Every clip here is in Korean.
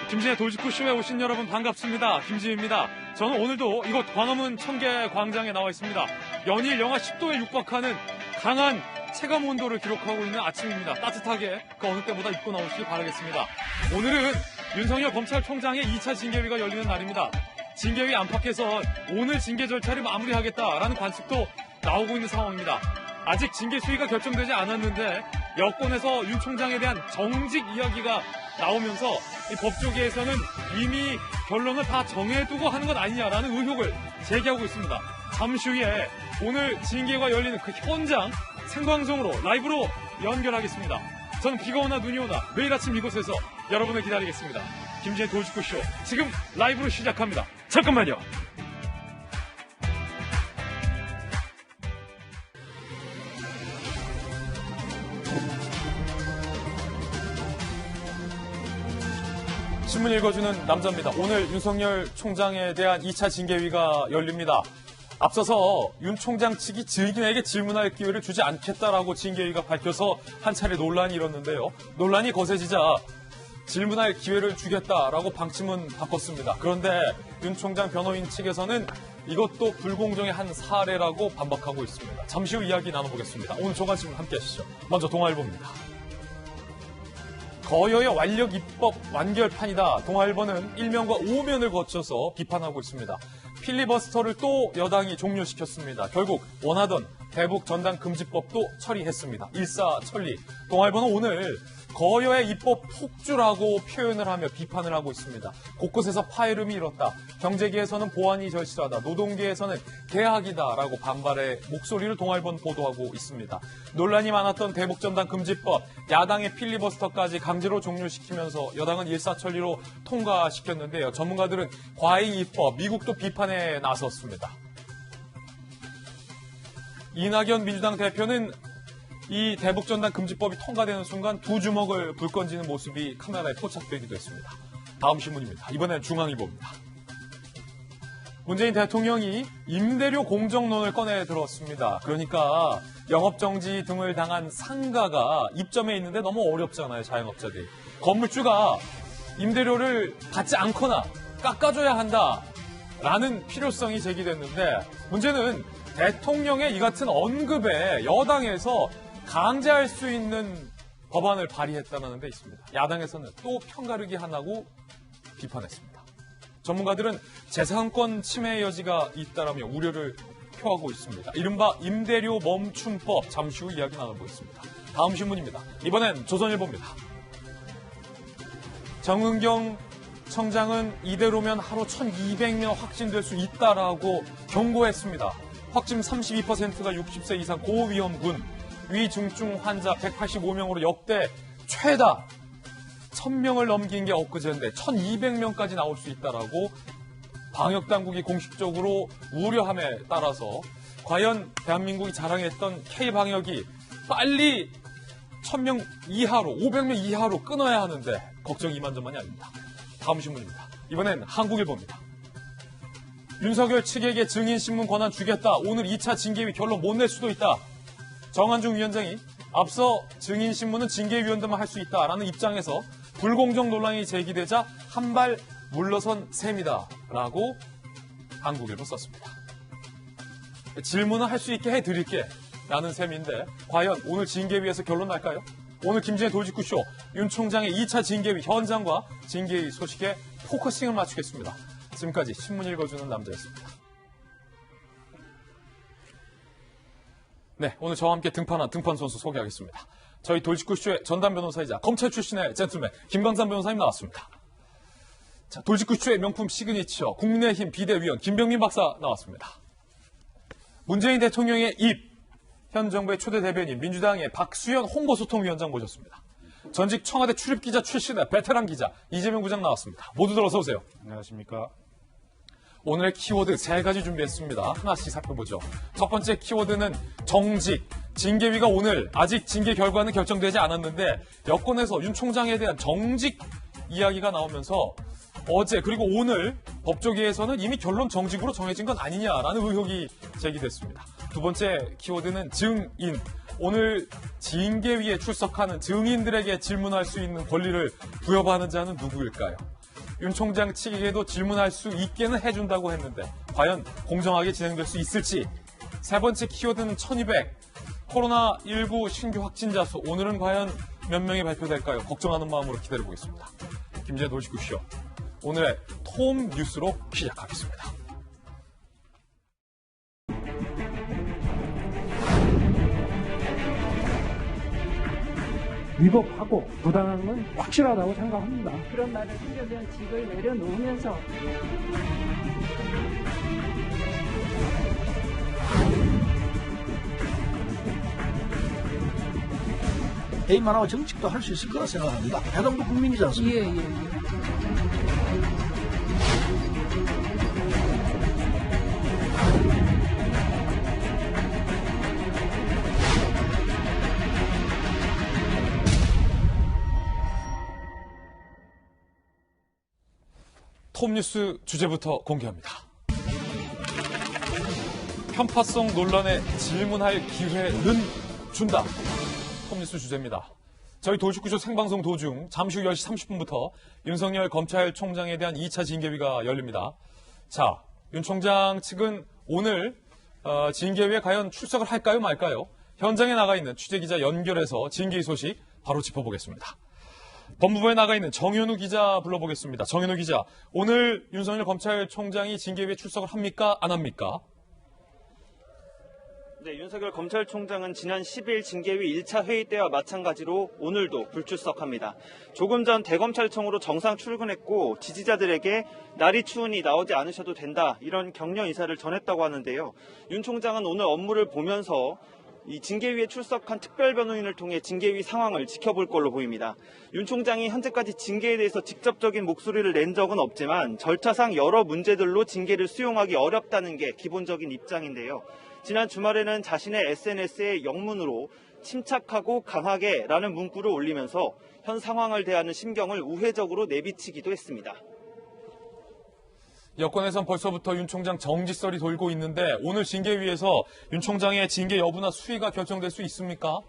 김진의 돌직구쇼에 오신 여러분 반갑습니다. 김지희입니다. 저는 오늘도 이곳 광화문 청계광장에 나와 있습니다. 연일 영하 10도에 육박하는 강한 체감 온도를 기록하고 있는 아침입니다. 따뜻하게 그 어느 때보다 입고 나오시길 바라겠습니다. 오늘은 윤석열 검찰총장의 2차 징계위가 열리는 날입니다. 징계위 안팎에서 오늘 징계 절차를 마무리하겠다라는 관측도 나오고 있는 상황입니다. 아직 징계 수위가 결정되지 않았는데 여권에서 윤 총장에 대한 정직 이야기가 나오면서 이 법조계에서는 이미 결론을 다 정해두고 하는 것 아니냐라는 의혹을 제기하고 있습니다. 잠시 후에 오늘 징계가 열리는 그 현장 생방송으로 라이브로 연결하겠습니다. 저는 비가 오나 눈이 오나 매일 아침 이곳에서 여러분을 기다리겠습니다. 김지의 돌직구쇼 지금 라이브로 시작합니다. 잠깐만요. 신문 읽어주는 남자입니다. 오늘 윤석열 총장에 대한 2차 징계위가 열립니다. 앞서서 윤 총장 측이 증인에게 질문할 기회를 주지 않겠다라고 징계위가 밝혀서 한 차례 논란이 일었는데요. 논란이 거세지자 질문할 기회를 주겠다라고 방침은 바꿨습니다. 그런데 윤 총장 변호인 측에서는 이것도 불공정의 한 사례라고 반박하고 있습니다. 잠시 후 이야기 나눠보겠습니다. 오늘 조간 질문 함께 하시죠. 먼저 동아일보입니다. 거여의 완력 입법 완결판이다. 동아일보는 1면과 5면을 거쳐서 비판하고 있습니다. 필리버스터를 또 여당이 종료시켰습니다. 결국 원하던 대북 전단 금지법도 처리했습니다. 일사천리. 동아일보는 오늘 거여의 입법 폭주라고 표현을 하며 비판을 하고 있습니다. 곳곳에서 파열음이 일었다. 경제계에서는 보안이 절실하다. 노동계에서는 개학이다라고 반발의 목소리를 동아일보는 보도하고 있습니다. 논란이 많았던 대북전단 금지법, 야당의 필리버스터까지 강제로 종료시키면서 여당은 일사천리로 통과시켰는데요. 전문가들은 과잉 입법, 미국도 비판에 나섰습니다. 이낙연 민주당 대표는 이 대북전단 금지법이 통과되는 순간 두 주먹을 불 건지는 모습이 카메라에 포착되기도 했습니다. 다음 신문입니다. 이번엔 중앙일보입니다. 문재인 대통령이 임대료 공정론을 꺼내 들었습니다. 그러니까 영업정지 등을 당한 상가가 입점해 있는데 너무 어렵잖아요, 자영업자들이. 건물주가 임대료를 받지 않거나 깎아줘야 한다라는 필요성이 제기됐는데 문제는 대통령의 이 같은 언급에 여당에서 강제할 수 있는 법안을 발의했다는 데 있습니다. 야당에서는 또 편가르기 하나고 비판했습니다. 전문가들은 재산권 침해의 여지가 있다라며 우려를 표하고 있습니다. 이른바 임대료 멈춤법 잠시 후 이야기 나눠보겠습니다. 다음 신문입니다. 이번엔 조선일보입니다. 정은경 청장은 이대로면 하루 1,200명 확진될 수 있다라고 경고했습니다. 확진 32%가 60세 이상 고위험군, 위중증 환자 185명으로 역대 최다 1,000명을 넘긴 게 엊그제인데 1,200명까지 나올 수 있다라고 방역당국이 공식적으로 우려함에 따라서 과연 대한민국이 자랑했던 K방역이 빨리 1,000명 이하로, 500명 이하로 끊어야 하는데 걱정이 이만저만이 아닙니다. 다음 신문입니다. 이번엔 한국일보입니다. 윤석열 측에게 증인신문 권한 주겠다. 오늘 2차 징계위 결론 못 낼 수도 있다. 정한중 위원장이 앞서 증인신문은 징계위원들만 할 수 있다라는 입장에서 불공정 논란이 제기되자 한 발 물러선 셈이다 라고 한국일보 썼습니다. 질문을 할 수 있게 해드릴게 라는 셈인데 과연 오늘 징계위에서 결론 날까요? 오늘 김진의 돌직구쇼 윤 총장의 2차 징계위 현장과 징계위 소식에 포커싱을 맞추겠습니다. 지금까지 신문 읽어주는 남자였습니다. 네, 오늘 저와 함께 등판한 등판 선수 소개하겠습니다. 저희 돌직구쇼의 전담 변호사이자 검찰 출신의 젠틀맨 김광삼 변호사님 나왔습니다. 자, 돌직구쇼의 명품 시그니처 국민의힘 비대위원 김병민 박사 나왔습니다. 문재인 대통령의 입, 현 정부의 초대 대변인 민주당의 박수현 홍보소통위원장 모셨습니다. 전직 청와대 출입기자 출신의 베테랑 기자 이재명 부장 나왔습니다. 모두들 어서 오세요. 안녕하십니까. 오늘의 키워드 3가지 준비했습니다. 하나씩 살펴보죠. 첫 번째 키워드는 정직. 징계위가 오늘 아직 징계 결과는 결정되지 않았는데 여권에서 윤 총장에 대한 정직 이야기가 나오면서 어제 그리고 오늘 법조계에서는 이미 결론 정직으로 정해진 건 아니냐라는 의혹이 제기됐습니다. 두 번째 키워드는 증인. 오늘 징계위에 출석하는 증인들에게 질문할 수 있는 권리를 부여받는 자는 누구일까요? 윤 총장 측에게도 질문할 수 있게는 해준다고 했는데 과연 공정하게 진행될 수 있을지. 세 번째 키워드는 1200. 코로나19 신규 확진자 수 오늘은 과연 몇 명이 발표될까요? 걱정하는 마음으로 기다려보겠습니다. 김재현 놀시구쇼. 오늘의 톰 뉴스로 시작하겠습니다. 위법하고 부당한 건 확실하다고 생각합니다. 그런 말을 하려면 직을 내려놓으면서 해임만 하고 정책도 할 수 있을 거라 생각합니다. 해당도 국민이지 않습니까? 예. 톱뉴스 주제부터 공개합니다. 편파성 논란에 질문할 기회는 준다. 톱뉴스 주제입니다. 저희 돌직구쇼 생방송 도중 잠시 후 10시 30분부터 윤석열 검찰총장에 대한 2차 징계위가 열립니다. 자, 윤 총장 측은 오늘 징계위에 과연 출석을 할까요 말까요? 현장에 나가 있는 취재기자 연결해서 징계위 소식 바로 짚어보겠습니다. 법무부에 나가 있는 정현우 기자 불러보겠습니다. 정현우 기자, 오늘 윤석열 검찰총장이 징계위에 출석을 합니까? 안 합니까? 네, 윤석열 검찰총장은 지난 10일 징계위 1차 회의 때와 마찬가지로 오늘도 불출석합니다. 조금 전 대검찰청으로 정상 출근했고 지지자들에게 날이 추우니 나오지 않으셔도 된다, 이런 격려 인사를 전했다고 하는데요. 윤 총장은 오늘 업무를 보면서 이 징계위에 출석한 특별변호인을 통해 징계위 상황을 지켜볼 걸로 보입니다. 윤 총장이 현재까지 징계에 대해서 직접적인 목소리를 낸 적은 없지만 절차상 여러 문제들로 징계를 수용하기 어렵다는 게 기본적인 입장인데요. 지난 주말에는 자신의 SNS에 영문으로 침착하고 강하게 라는 문구를 올리면서 현 상황을 대하는 심경을 우회적으로 내비치기도 했습니다. 여권에선 벌써부터 윤 총장 정지설이 돌고 있는데 오늘 징계위에서 윤 총장의 징계 여부나 수위가 결정될 수 있습니까?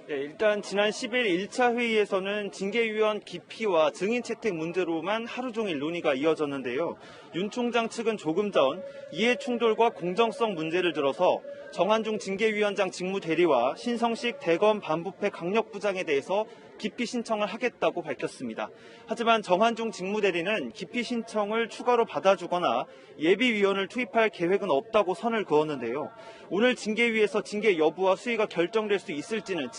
네, 일단 지난 10일 1차 회의에서는 징계위원 기피와 증인 채택 문제로만 하루 종일 논의가 이어졌는데요. 윤 총장 측은 조금 전 이해충돌과 공정성 문제를 들어서 정한중 징계위원장 직무대리와 신성식 대검 반부패 강력부장에 대해서 기피 신청을 하겠다고 밝혔습니다. 하지만 정한중 직무대리는 기피 신청을 추가로 받아주거나 예비위원을 투입할 계획은 없다고 선을 그었는데요. 오늘 징계위에서 징계 여부와 수위가 결정될 수 있을지는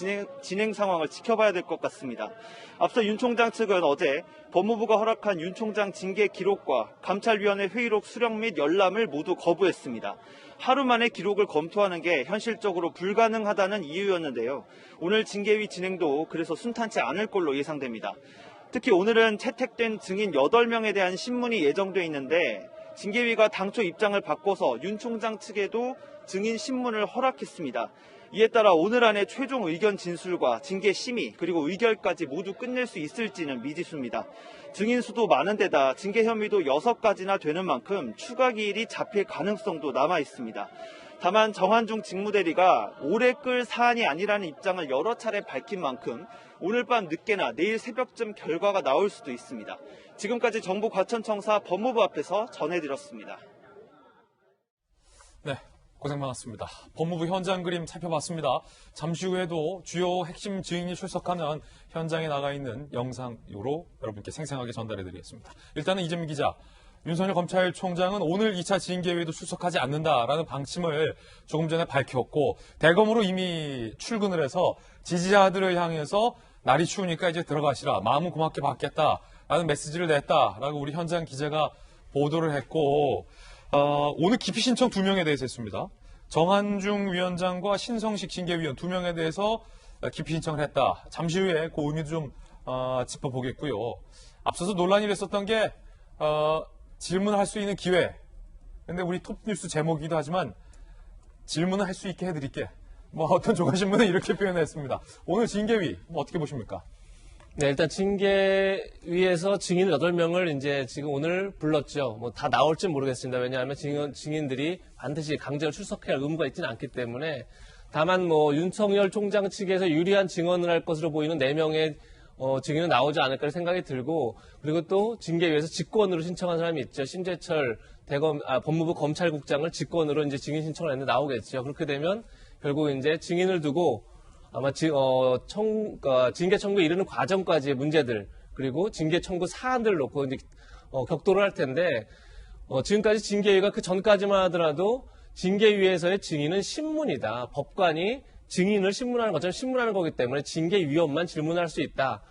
진행 상황을 지켜봐야 될 것 같습니다. 앞서 윤 총장 측은 어제 법무부가 허락한 윤 총장 징계 기록과 감찰위원회 회의록 수령 및 열람을 모두 거부했습니다. 하루 만에 기록을 검토하는 게 현실적으로 불가능하다는 이유였는데요. 오늘 징계위 진행도 그래서 순탄치 않을 걸로 예상됩니다. 특히 오늘은 채택된 증인 8명에 대한 신문이 예정돼 있는데 징계위가 당초 입장을 바꿔서 윤 총장 측에도 증인 신문을 허락했습니다. 이에 따라 오늘 안에 최종 의견 진술과 징계 심의 그리고 의결까지 모두 끝낼 수 있을지는 미지수입니다. 증인 수도 많은 데다 징계 혐의도 6가지나 되는 만큼 추가 기일이 잡힐 가능성도 남아 있습니다. 다만 정한중 직무대리가 오래 끌 사안이 아니라는 입장을 여러 차례 밝힌 만큼 오늘 밤 늦게나 내일 새벽쯤 결과가 나올 수도 있습니다. 지금까지 정부 과천청사 법무부 앞에서 전해드렸습니다. 네, 고생 많았습니다. 법무부 현장 그림 살펴봤습니다. 잠시 후에도 주요 핵심 증인이 출석하는 현장에 나가 있는 영상으로 여러분께 생생하게 전달해드리겠습니다. 일단은 이재민 기자, 윤석열 검찰총장은 오늘 2차 징계회에도 출석하지 않는다라는 방침을 조금 전에 밝혔고 대검으로 이미 출근을 해서 지지자들을 향해서 날이 추우니까 이제 들어가시라, 마음은 고맙게 받겠다라는 메시지를 냈다라고 우리 현장 기자가 보도를 했고 오늘 기피 신청 2명에 대해서 했습니다. 정한중 위원장과 신성식 징계위원 2명에 대해서 기피 신청을 했다. 잠시 후에 그 의미도 좀 짚어보겠고요. 앞서서 논란이 됐었던 게 질문할 수 있는 기회. 근데 우리 톱뉴스 제목이기도 하지만 질문을 할 수 있게 해드릴게. 어떤 조간신문은 이렇게 표현했습니다. 오늘 징계위 어떻게 보십니까? 네, 일단 징계위에서 증인 8명을 이제 지금 오늘 불렀죠. 다 나올지 모르겠습니다. 왜냐하면 증인들이 반드시 강제로 출석해야 할 의무가 있지는 않기 때문에 다만 윤석열 총장 측에서 유리한 증언을 할 것으로 보이는 4명의 증인은 나오지 않을까 생각이 들고, 그리고 또 징계위에서 직권으로 신청한 사람이 있죠. 심재철 법무부 검찰국장을 직권으로 이제 증인 신청을 했는데 나오겠죠. 그렇게 되면 결국 이제 증인을 두고 아마 징계 청구에 이르는 과정까지의 문제들, 그리고 징계 청구 사안들을 놓고 이제 격돌을 할 텐데, 지금까지 징계위가 그 전까지만 하더라도 징계위에서의 증인은 신문이다. 법관이 증인을 신문하는 것처럼 신문하는 거기 때문에 징계위원만 질문할 수 있다.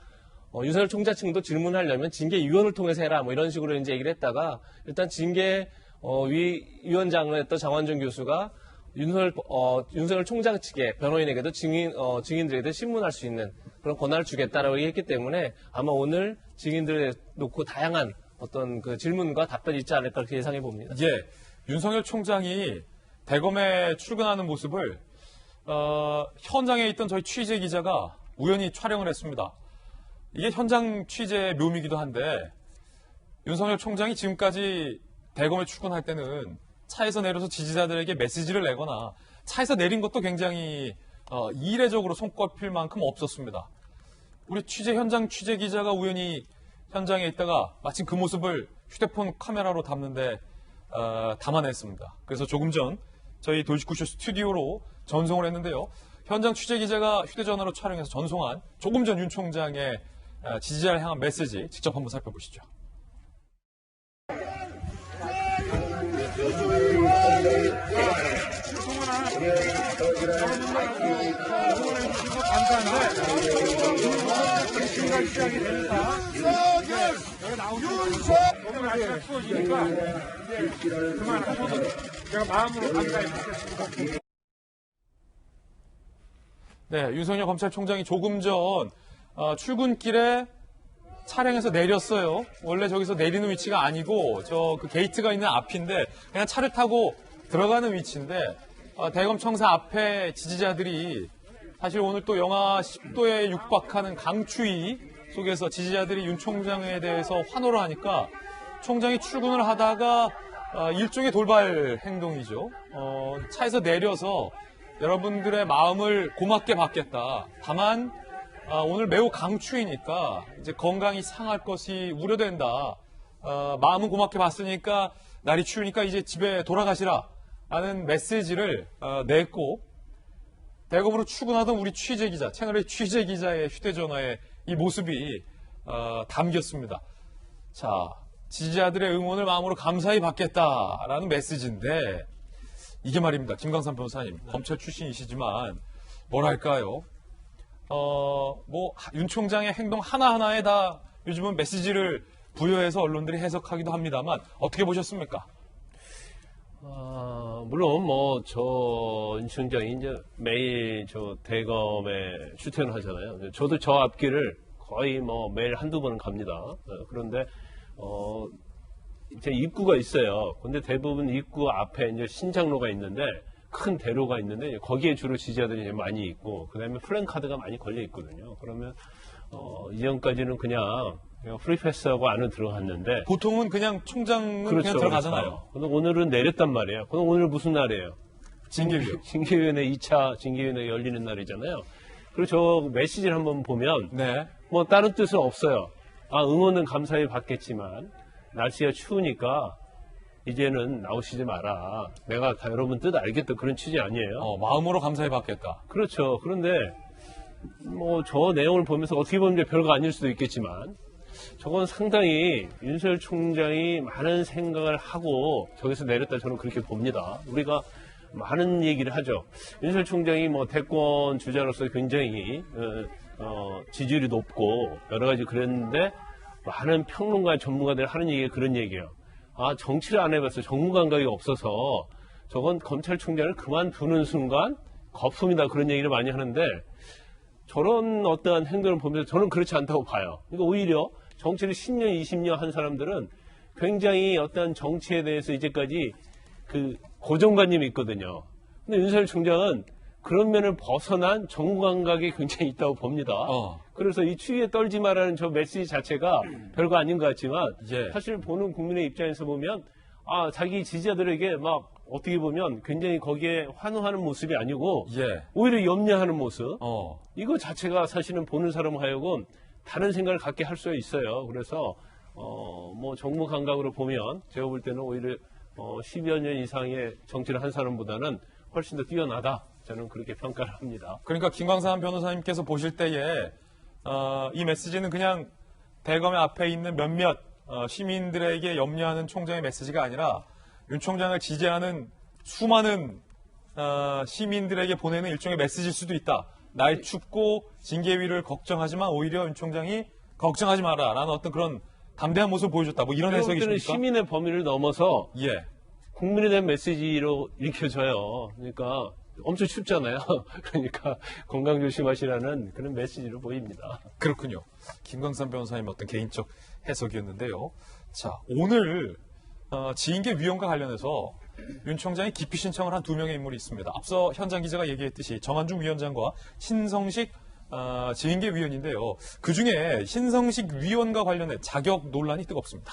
윤석열 총장 측도 질문하려면 징계위원을 통해서 해라. 뭐 이런 식으로 이제 얘기를 했다가, 일단 징계위원장을 했던 장완준 교수가 윤석열 총장 측의 변호인에게도 증인들에게도 신문할 수 있는 그런 권한을 주겠다라고 얘기했기 때문에 아마 오늘 증인들을 놓고 다양한 어떤 그 질문과 답변이 있지 않을까 그렇게 예상해 봅니다. 예, 윤석열 총장이 대검에 출근하는 모습을 현장에 있던 저희 취재 기자가 우연히 촬영을 했습니다. 이게 현장 취재의 묘미이기도 한데, 윤석열 총장이 지금까지 대검에 출근할 때는 차에서 내려서 지지자들에게 메시지를 내거나 차에서 내린 것도 굉장히 이례적으로 손꼽힐 만큼 없었습니다. 우리 현장 취재 기자가 우연히 현장에 있다가 마침 그 모습을 휴대폰 카메라로 담아냈습니다. 그래서 조금 전 저희 돌직구쇼 스튜디오로 전송을 했는데요. 현장 취재 기자가 휴대전화로 촬영해서 전송한 조금 전 윤 총장의 지지자를 향한 메시지 직접 한번 살펴보시죠. 시작이 되니까 여기 나오니까 오늘 날씨가 추워지니까 이제 그만하고 제가 마음으로 감사해 주겠습니다. 네, 윤석열 검찰총장이 조금 전 출근길에 차량에서 내렸어요. 원래 저기서 내리는 위치가 아니고 그 게이트가 있는 앞인데 그냥 차를 타고 들어가는 위치인데, 대검 청사 앞에 지지자들이 사실 오늘 또 영하 10도에 육박하는 강추위 속에서 지지자들이 윤 총장에 대해서 환호를 하니까 총장이 출근을 하다가 일종의 돌발 행동이죠. 차에서 내려서 여러분들의 마음을 고맙게 받겠다. 다만 오늘 매우 강추위니까 이제 건강이 상할 것이 우려된다. 마음은 고맙게 봤으니까 날이 추우니까 이제 집에 돌아가시라 라는 메시지를 냈고, 대검으로 출근하던 우리 취재기자, 채널의 취재기자의 휴대전화에 이 모습이 담겼습니다. 자, 지지자들의 응원을 마음으로 감사히 받겠다라는 메시지인데, 이게 말입니다. 김광삼 변호사님, 검찰 출신이시지만 뭐랄까요? 윤 총장의 행동 하나하나에 다 요즘은 메시지를 부여해서 언론들이 해석하기도 합니다만 어떻게 보셨습니까? 물론 윤 총장이 이제 매일 대검에 출퇴근을 하잖아요. 저도 저 앞길을 거의 매일 한두 번은 갑니다. 그런데 이제 입구가 있어요. 근데 대부분 입구 앞에 이제 신장로가 있는데, 큰 대로가 있는데 거기에 주로 지지자들이 많이 있고, 그다음에 플랜카드가 많이 걸려 있거든요. 그러면 이전까지는 그냥 프리패스하고 안으로 들어갔는데, 보통은 그냥 총장은 그렇죠, 그냥 들어가잖아요. 그렇죠. 근데 오늘은 내렸단 말이에요. 그럼 오늘 무슨 날이에요? 징계위원회 2차 징계위원회 열리는 날이잖아요. 그리고 저 메시지를 한번 보면 네. 다른 뜻은 없어요. 응원은 감사히 받겠지만 날씨가 추우니까 이제는 나오시지 마라. 내가 다 여러분 뜻 알겠다. 그런 취지 아니에요. 마음으로 감사히 받겠다. 그렇죠. 그런데 저 내용을 보면서 어떻게 보면 별거 아닐 수도 있겠지만, 저건 상당히 윤석열 총장이 많은 생각을 하고 저기서 내렸다, 저는 그렇게 봅니다. 우리가 많은 얘기를 하죠. 윤석열 총장이 대권 주자로서 굉장히 지지율이 높고 여러 가지 그랬는데, 많은 평론가 전문가들 하는 얘기가 그런 얘기예요. 정치를 안 해봤어요. 정무 감각이 없어서 저건 검찰총장을 그만두는 순간 거품이다, 그런 얘기를 많이 하는데, 저런 어떠한 행동을 보면서 저는 그렇지 않다고 봐요. 그러니까 오히려 정치를 10년, 20년 한 사람들은 굉장히 어떠한 정치에 대해서 이제까지 그 고정관념이 있거든요. 근데 윤석열 총장은 그런 면을 벗어난 정무 감각이 굉장히 있다고 봅니다. 그래서 이 추위에 떨지 마라는 저 메시지 자체가 별거 아닌 것 같지만, 사실 보는 국민의 입장에서 보면 자기 지지자들에게 어떻게 보면 굉장히 거기에 환호하는 모습이 아니고 오히려 염려하는 모습, 이거 자체가 사실은 보는 사람 하여금 다른 생각을 갖게 할 수 있어요. 그래서 뭐 정무 감각으로 보면 제가 볼 때는 오히려 10여 년 이상의 정치를 한 사람보다는 훨씬 더 뛰어나다. 저는 그렇게 평가를 합니다. 그러니까 김광삼 변호사님께서 보실 때에 이 메시지는 그냥 대검의 앞에 있는 몇몇 시민들에게 염려하는 총장의 메시지가 아니라 윤 총장을 지지하는 수많은 시민들에게 보내는 일종의 메시지일 수도 있다. 날 춥고 징계위를 걱정하지만 오히려 윤 총장이 걱정하지 마라 라는 어떤 그런 담대한 모습을 보여줬다. 뭐 이런 해석이십니까? 시민의 범위를 넘어서 예. 국민에 대한 메시지로 읽혀져요. 그러니까 엄청 춥잖아요. 그러니까 건강 조심하시라는 그런 메시지로 보입니다. 그렇군요. 김광삼 변호사님 어떤 개인적 해석이었는데요. 자, 오늘 지인계 위원과 관련해서 윤 총장이 기피 신청을 한 2명의 인물이 있습니다. 앞서 현장 기자가 얘기했듯이 정한중 위원장과 신성식 지인계 위원인데요. 그중에 신성식 위원과 관련해 자격 논란이 뜨겁습니다.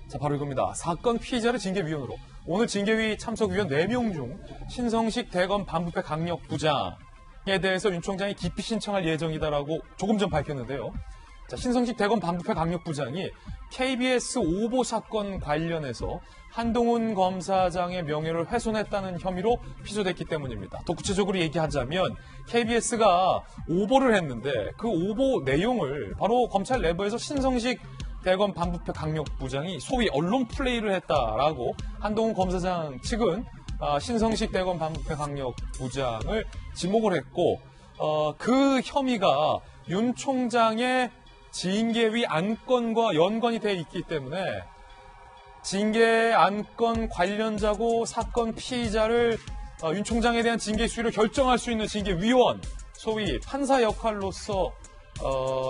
자, 바로 이겁니다. 사건 피의자를 징계위원으로. 오늘 징계위 참석위원 4명 중 신성식 대검 반부패 강력부장에 대해서 윤 총장이 기피 신청할 예정이다라고 조금 전 밝혔는데요. 자, 신성식 대검 반부패 강력부장이 KBS 오보 사건 관련해서 한동훈 검사장의 명예를 훼손했다는 혐의로 피소됐기 때문입니다. 더 구체적으로 얘기하자면 KBS가 오보를 했는데 그 오보 내용을 바로 검찰 내부에서 신성식 대검 반부패 강력부장이 소위 언론 플레이를 했다라고 한동훈 검사장 측은 신성식 대검 반부패 강력부장을 지목을 했고 그 혐의가 윤 총장의 징계위 안건과 연관이 돼 있기 때문에 징계 안건 관련자고 사건 피의자를 윤 총장에 대한 징계 수위를 결정할 수 있는 징계위원, 소위 판사 역할로서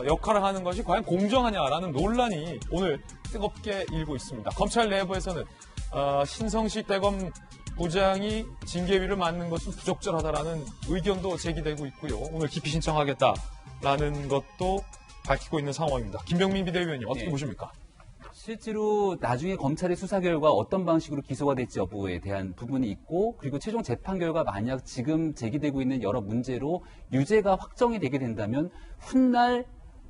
역할을 하는 것이 과연 공정하냐라는 논란이 오늘 뜨겁게 일고 있습니다. 검찰 내부에서는 신성식 대검 부장이 징계위를 맡는 것은 부적절하다라는 의견도 제기되고 있고요. 오늘 기피 신청하겠다라는 것도 밝히고 있는 상황입니다. 김병민 비대위원님 어떻게 보십니까? 실제로 나중에 검찰의 수사 결과 어떤 방식으로 기소가 될지 여부에 대한 부분이 있고 그리고 최종 재판 결과 만약 지금 제기되고 있는 여러 문제로 유죄가 확정이 되게 된다면 훗날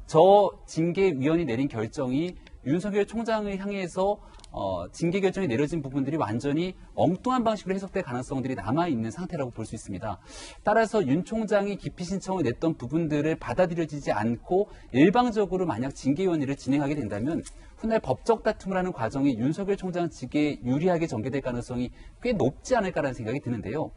저 징계위원이 내린 결정이 윤석열 총장을 향해서 징계 결정이 내려진 부분들이 완전히 엉뚱한 방식으로 해석될 가능성들이 남아있는 상태라고 볼 수 있습니다. 따라서 윤 총장이 기피 신청을 냈던 부분들을 받아들여지지 않고 일방적으로 만약 징계위원회를 진행하게 된다면 훗날 법적 다툼을 하는 과정이 윤석열 총장 측에 유리하게 전개될 가능성이 꽤 높지 않을까라는 생각이 드는데요.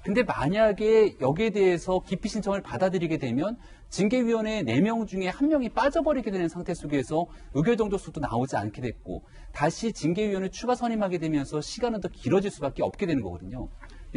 근데 만약에 여기에 대해서 기피 신청을 받아들이게 되면 징계위원회 4명 중에 1명이 빠져버리게 되는 상태 속에서 의결 정도수도 나오지 않게 됐고 다시 징계위원을 추가 선임하게 되면서 시간은 더 길어질 수밖에 없게 되는 거거든요.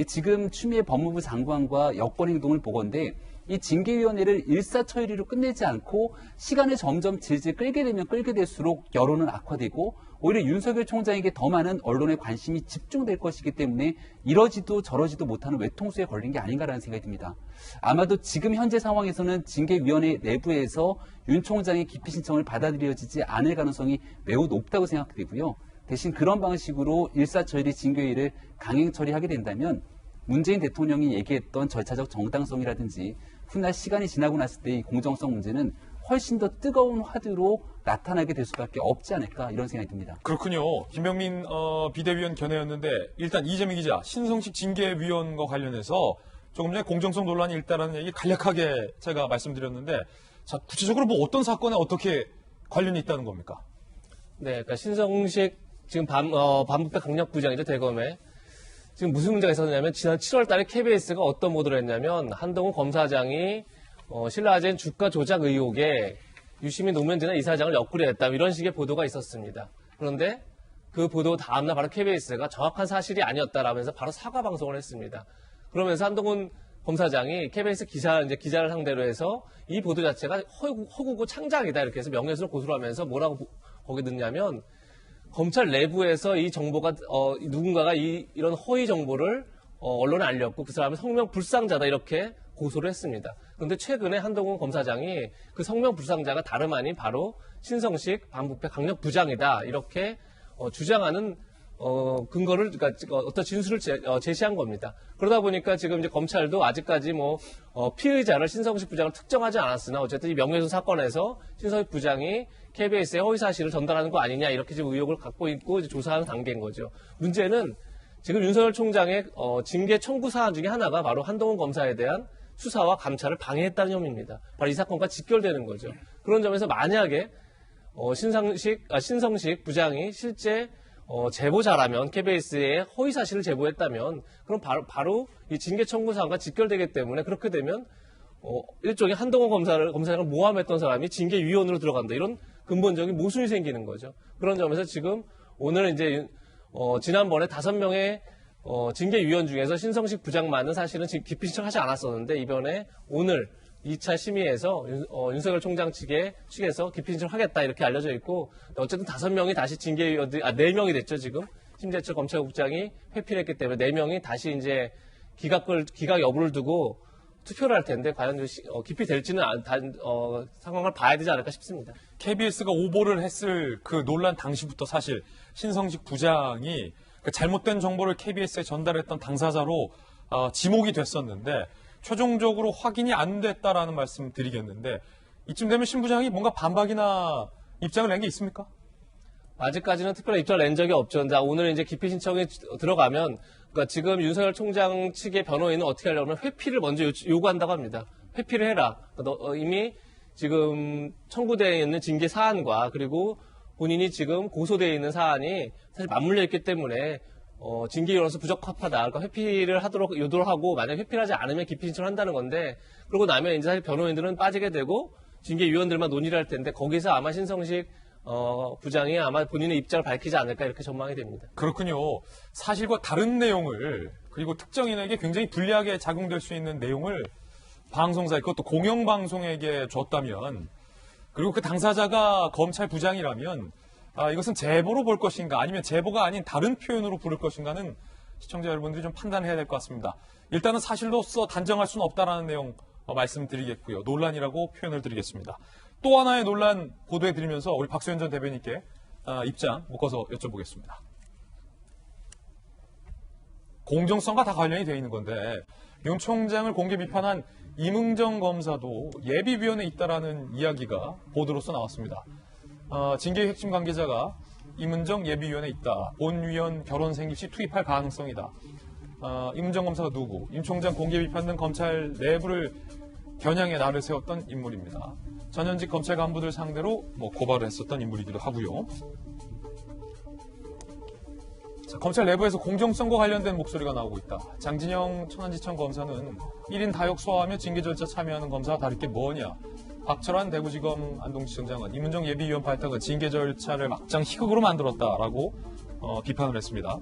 지금 추미애 법무부 장관과 여권 행동을 보건대 이 징계위원회를 일사천리로 끝내지 않고 시간을 점점 질질 끌게 되면 끌게 될수록 여론은 악화되고 오히려 윤석열 총장에게 더 많은 언론의 관심이 집중될 것이기 때문에 이러지도 저러지도 못하는 외통수에 걸린 게 아닌가라는 생각이 듭니다. 아마도 지금 현재 상황에서는 징계위원회 내부에서 윤 총장의 기피 신청을 받아들여지지 않을 가능성이 매우 높다고 생각되고요. 대신 그런 방식으로 일사천리 징계위를 강행 처리하게 된다면 문재인 대통령이 얘기했던 절차적 정당성이라든지 훗날 시간이 지나고 났을 때 이 공정성 문제는 훨씬 더 뜨거운 화두로 나타나게 될 수밖에 없지 않을까 이런 생각이 듭니다. 그렇군요. 김병민 비대위원 견해였는데 일단 이재명 기자 신성식 징계위원과 관련해서 조금 전에 공정성 논란이 일다라는 얘기 간략하게 제가 말씀드렸는데 자 구체적으로 뭐 어떤 사건에 어떻게 관련이 있다는 겁니까? 네, 그러니까 신성식 지금 반부패 강력부장이죠 대검에 지금 무슨 문제가 있었냐면 지난 7월 달에 KBS가 어떤 보도를 했냐면 한동훈 검사장이 신라젠 주가 조작 의혹에 유시민 노무현재단 이사장을 역구려했다 이런 식의 보도가 있었습니다. 그런데 그 보도 다음날 바로 KBS가 정확한 사실이 아니었다라면서 바로 사과 방송을 했습니다. 그러면서 한동훈 검사장이 KBS 기자를 상대로 해서 이 보도 자체가 허구고 창작이다 이렇게 해서 명예훼손을 고소를 하면서 뭐라고 거기 넣냐면 검찰 내부에서 이 정보가 누군가가 이런 허위 정보를 언론에 알렸고 그 사람은 성명 불상자다 이렇게 고소를 했습니다. 그런데 최근에 한동훈 검사장이 그 성명 불상자가 다름 아닌 바로 신성식 반부패 강력부장이다 이렇게 주장하는 근거를, 그러니까 어떤 진술을 제시한 겁니다. 그러다 보니까 지금 이제 검찰도 아직까지 피의자를 신성식 부장을 특정하지 않았으나 어쨌든 이 명예훼손 사건에서 신성식 부장이 KBS에 허위 사실을 전달하는 거 아니냐 이렇게 지금 의혹을 갖고 있고 이제 조사하는 단계인 거죠. 문제는 지금 윤석열 총장의 징계 청구 사안 중에 하나가 바로 한동훈 검사에 대한 수사와 감찰을 방해했다는 혐의입니다. 바로 이 사건과 직결되는 거죠. 그런 점에서 만약에 신성식 부장이 실제 제보자라면 KBS에 허위 사실을 제보했다면 그럼 바로 이 징계 청구 사안과 직결되기 때문에 그렇게 되면 일종의 한동훈 검사장을 모함했던 사람이 징계위원으로 들어간다. 이런 근본적인 모순이 생기는 거죠. 그런 점에서 지금 오늘 이제 지난번에 5명의 징계위원 중에서 신성식 부장만은 사실은 기피 신청하지 않았었는데 이번에 오늘 2차 심의에서 윤석열 총장 측에서 기피 신청하겠다 이렇게 알려져 있고 어쨌든 5명이 다시 징계위원들이 4명이 됐죠 지금 심재철 검찰국장이 회피를 했기 때문에 4명이 다시 이제 기각 여부를 두고 투표를 할 텐데 과연 기피될지는 상황을 봐야 되지 않을까 싶습니다. KBS가 오보를 했을 그 논란 당시부터 사실 신성식 부장이 그 잘못된 정보를 KBS에 전달했던 당사자로 지목이 됐었는데 최종적으로 확인이 안 됐다라는 말씀 드리겠는데 이쯤 되면 신 부장이 뭔가 반박이나 입장을 낸 게 있습니까? 아직까지는 특별한 입장을 낸 적이 없죠. 오늘 이제 기피 신청이 들어가면 그러니까 지금 윤석열 총장 측의 변호인은 어떻게 하려면 회피를 먼저 요구한다고 합니다. 회피를 해라. 이미 지금 청구되어 있는 징계 사안과 그리고 본인이 지금 고소되어 있는 사안이 사실 맞물려 있기 때문에 징계위원으로서 부적합하다. 그러니까 회피를 하도록 유도를 하고 만약 회피를 하지 않으면 기피 신청을 한다는 건데 그러고 나면 이제 사실 변호인들은 빠지게 되고 징계위원들만 논의를 할 텐데 거기서 아마 신성식 부장이 아마 본인의 입장을 밝히지 않을까 이렇게 전망이 됩니다. 그렇군요. 사실과 다른 내용을 그리고 특정인에게 굉장히 불리하게 작용될 수 있는 내용을 방송사에 그것도 공영방송에게 줬다면 그리고 그 당사자가 검찰 부장이라면 이것은 제보로 볼 것인가 아니면 제보가 아닌 다른 표현으로 부를 것인가는 시청자 여러분들이 좀 판단해야 될 것 같습니다. 일단은 사실로서 단정할 수는 없다라는 내용 말씀드리겠고요. 논란이라고 표현을 드리겠습니다. 또 하나의 논란 보도해드리면서 우리 박수현 전 대변인께 입장 묶어서 여쭤보겠습니다. 공정성과 다 관련이 되어 있는 건데 윤 총장을 공개 비판한 임응정 검사도 예비위원회에 있다라는 이야기가 보도로서 나왔습니다. 징계의 핵심 관계자가 임은정 예비위원회에 있다. 본위원 결혼 생길 시 투입할 가능성이다. 임은정 검사가 누구? 윤 총장 공개 비판 등 검찰 내부를 겨냥해 나를 세웠던 인물입니다. 전현직 검찰 간부들 상대로 고발을 했었던 인물이기도 하고요. 자, 검찰 내부에서 공정성과 관련된 목소리가 나오고 있다. 장진영 천안지청 검사는 1인 다역 소화하며 징계 절차 참여하는 검사와 다를 게 뭐냐. 박철환 대구지검 안동지청장은 임은정 예비위원 발탁은 징계 절차를 막장 희극으로 만들었다라고 비판을 했습니다.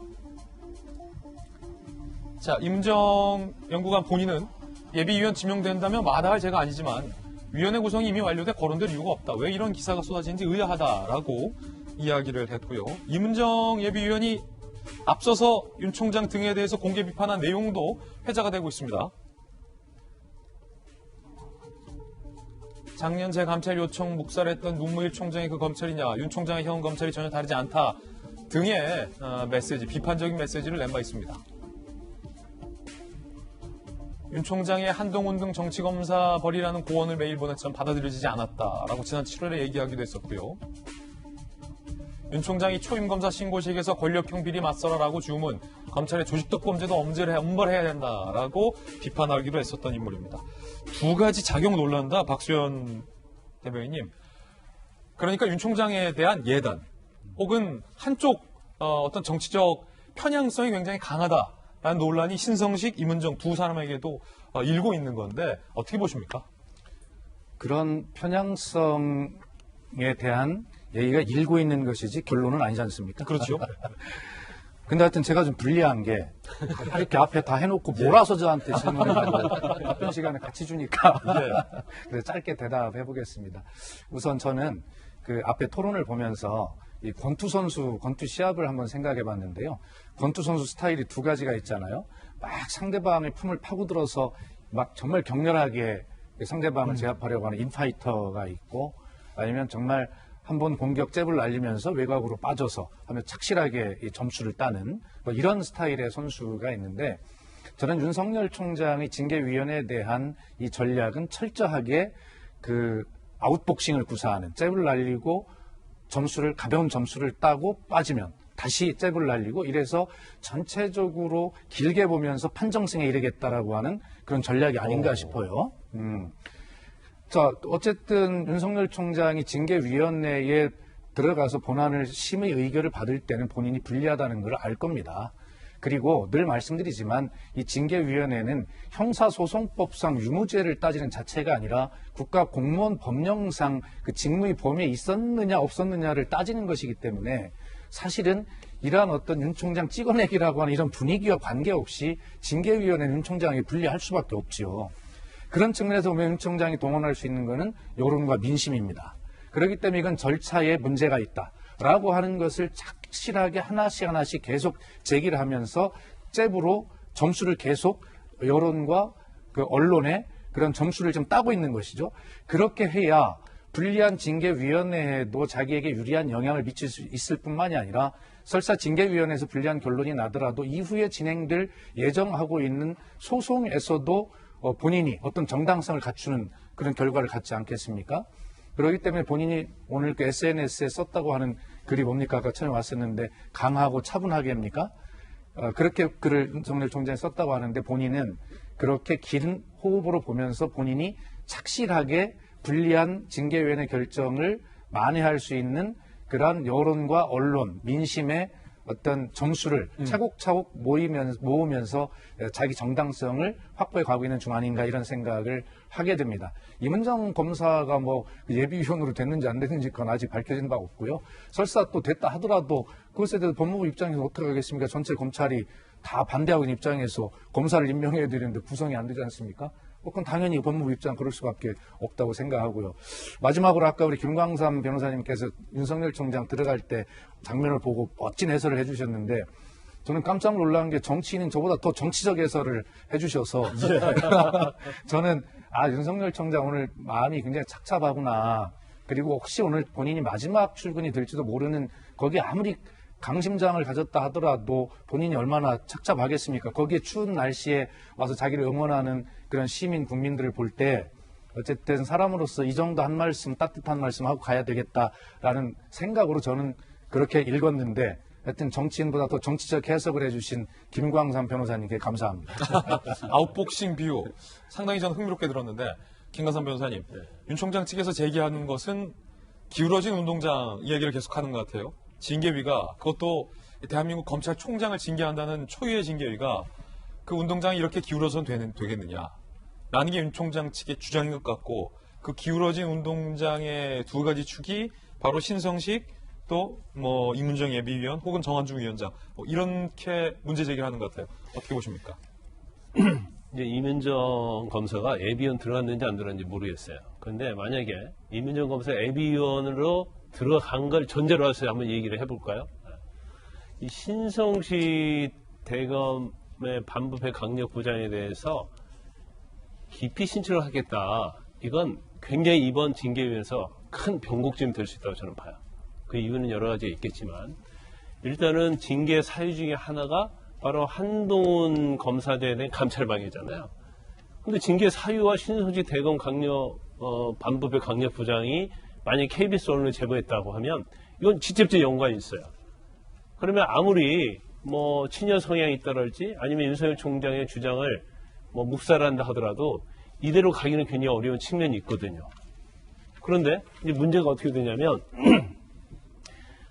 자, 임은정 연구관 본인은 예비위원 지명된다면 마다할 죄가 아니지만 위원회 구성이 이미 완료돼 거론될 이유가 없다. 왜 이런 기사가 쏟아지는지 의아하다라고 이야기를 했고요. 임은정 예비위원이 앞서서 윤 총장 등에 대해서 공개 비판한 내용도 회자가 되고 있습니다. 작년 재감찰 요청 묵살했던 문무일 총장이 그 검찰이냐, 윤 총장의 현 검찰이 전혀 다르지 않다 등의 메시지, 비판적인 메시지를 낸 바 있습니다. 윤 총장의 한동훈 등 정치검사 벌이라는 고언을 매일 보냈지만 받아들여지지 않았다라고 지난 7월에 얘기하기도 했었고요. 윤 총장이 초임검사 신고식에서 권력형 비리 맞서라라고 주문, 검찰의 조직적 범죄도 엄벌해야 된다라고 비판하기도 했었던 인물입니다. 두 가지 작용 논란다, 박수현 대변인님. 그러니까 윤 총장에 대한 예단, 혹은 한쪽 어떤 정치적 편향성이 굉장히 강하다라는 논란이 신성식, 임은정 두 사람에게도 일고 있는 건데 어떻게 보십니까? 그런 편향성에 대한 얘기가 일고 있는 것이지 결론은 아니지 않습니까? 그렇죠. 근데 하여튼 제가 좀 불리한 게 이렇게 앞에 다 해놓고 몰아서 저한테 질문해가지고 답변 시간을 같이 주니까 그래서 짧게 대답해 보겠습니다. 우선 저는 그 앞에 토론을 보면서 이 권투 선수, 권투 시합을 한번 생각해 봤는데요. 권투 선수 스타일이 두 가지가 있잖아요. 막 상대방의 품을 파고들어서 막 정말 격렬하게 상대방을 제압하려고 하는 인파이터가 있고 아니면 정말 한번 공격 잽을 날리면서 외곽으로 빠져서 하면 착실하게 이 점수를 따는 뭐 이런 스타일의 선수가 있는데 저는 윤석열 총장의 징계위원회에 대한 이 전략은 철저하게 그 아웃복싱을 구사하는 잽을 날리고 가벼운 점수를 따고 빠지면 다시 잽을 날리고 이래서 전체적으로 길게 보면서 판정승에 이르겠다라고 하는 그런 전략이 아닌가 싶어요. 자, 어쨌든 윤석열 총장이 징계위원회에 들어가서 본안을 심의 의결을 받을 때는 본인이 불리하다는 걸 알 겁니다. 그리고 늘 말씀드리지만 이 징계위원회는 형사소송법상 유무죄를 따지는 자체가 아니라 국가공무원 법령상 그 직무의 범위에 있었느냐 없었느냐를 따지는 것이기 때문에 사실은 이러한 어떤 윤 총장 찍어내기라고 하는 이런 분위기와 관계없이 징계위원회는 윤 총장이 불리할 수밖에 없지요. 그런 측면에서 보면 윤 총장이 동원할 수 있는 것은 여론과 민심입니다. 그렇기 때문에 이건 절차에 문제가 있다라고 하는 것을 착실하게 하나씩 계속 제기를 하면서 잽으로 점수를 계속 여론과 그 언론에 그런 점수를 좀 따고 있는 것이죠. 그렇게 해야 불리한 징계위원회에도 자기에게 유리한 영향을 미칠 수 있을 뿐만이 아니라 설사 징계위원회에서 불리한 결론이 나더라도 이후에 진행될 예정하고 있는 소송에서도 본인이 어떤 정당성을 갖추는 그런 결과를 갖지 않겠습니까? 그렇기 때문에 본인이 오늘 그 SNS에 썼다고 하는 글이 뭡니까? 아까 처음에 왔었는데 강하고 차분하게입니까? 그렇게 글을 윤석열 총장이 썼다고 하는데 본인은 그렇게 긴 호흡으로 보면서 본인이 착실하게 불리한 징계위원회 결정을 만회할 수 있는 그러한 여론과 언론, 민심의 어떤 점수를 차곡차곡 모으면서 자기 정당성을 확보해 가고 있는 중 아닌가 이런 생각을 하게 됩니다. 임은정 검사가 뭐 예비위원으로 됐는지 안 됐는지 그건 아직 밝혀진 바가 없고요. 설사 또 됐다 하더라도 그것에 대해서 법무부 입장에서 어떻게 하겠습니까? 전체 검찰이 다 반대하고 있는 입장에서 검사를 임명해야 되는데 구성이 안 되지 않습니까? 그건 당연히 법무부 입장 그럴 수밖에 없다고 생각하고요. 마지막으로 아까 우리 김광삼 변호사님께서 윤석열 총장 들어갈 때 장면을 보고 멋진 해설을 해주셨는데 저는 깜짝 놀란 게 정치인은 저보다 더 정치적 해설을 해주셔서 저는 윤석열 총장 오늘 마음이 굉장히 착잡하구나. 그리고 혹시 오늘 본인이 마지막 출근이 될지도 모르는 거기에 아무리 강심장을 가졌다 하더라도 본인이 얼마나 착잡하겠습니까? 거기에 추운 날씨에 와서 자기를 응원하는 그런 시민 국민들을 볼 때 어쨌든 사람으로서 이 정도 한 말씀, 따뜻한 말씀 하고 가야 되겠다라는 생각으로 저는 그렇게 읽었는데 하여튼 정치인보다 더 정치적 해석을 해주신 김광삼 변호사님께 감사합니다. 아웃복싱 비유 상당히 저는 흥미롭게 들었는데 김광삼 변호사님, 윤 총장 측에서 제기하는 것은 기울어진 운동장 이야기를 계속하는 것 같아요. 징계위가 그것도 대한민국 검찰총장을 징계한다는 초유의 징계위가 그 운동장이 이렇게 기울어서는 되겠느냐 라는 게 윤 총장 측의 주장인 것 같고 그 기울어진 운동장의 두 가지 축이 바로 신성식 또 뭐 임은정 예비위원 혹은 정한중 위원장 이렇게 문제 제기를 하는 것 같아요. 어떻게 보십니까? 이제 임은정 검사가 예비위원 들어갔는지 안 들어갔는지 모르겠어요. 그런데 만약에 임은정 검사 예비위원으로 들어간 걸 전제로 해서 한번 얘기를 해볼까요? 이 신성식 대검의 반부패 강력 부장에 대해서 기피 신청을 하겠다. 이건 굉장히 이번 징계위에서 큰 변곡점이 될 수 있다고 저는 봐요. 그 이유는 여러 가지가 있겠지만 일단은 징계 사유 중에 하나가 바로 한동훈 검사에 대한 감찰방해잖아요. 근데 징계 사유와 신성식 대검 강력 반부패 강력 부장이 만약 KBS 언론에 제보했다고 하면 이건 직접적 연관이 있어요. 그러면 아무리 뭐 친여 성향이 있다랄지 아니면 윤석열 총장의 주장을 뭐 묵살한다 하더라도 이대로 가기는 굉장히 어려운 측면이 있거든요. 그런데 이제 문제가 어떻게 되냐면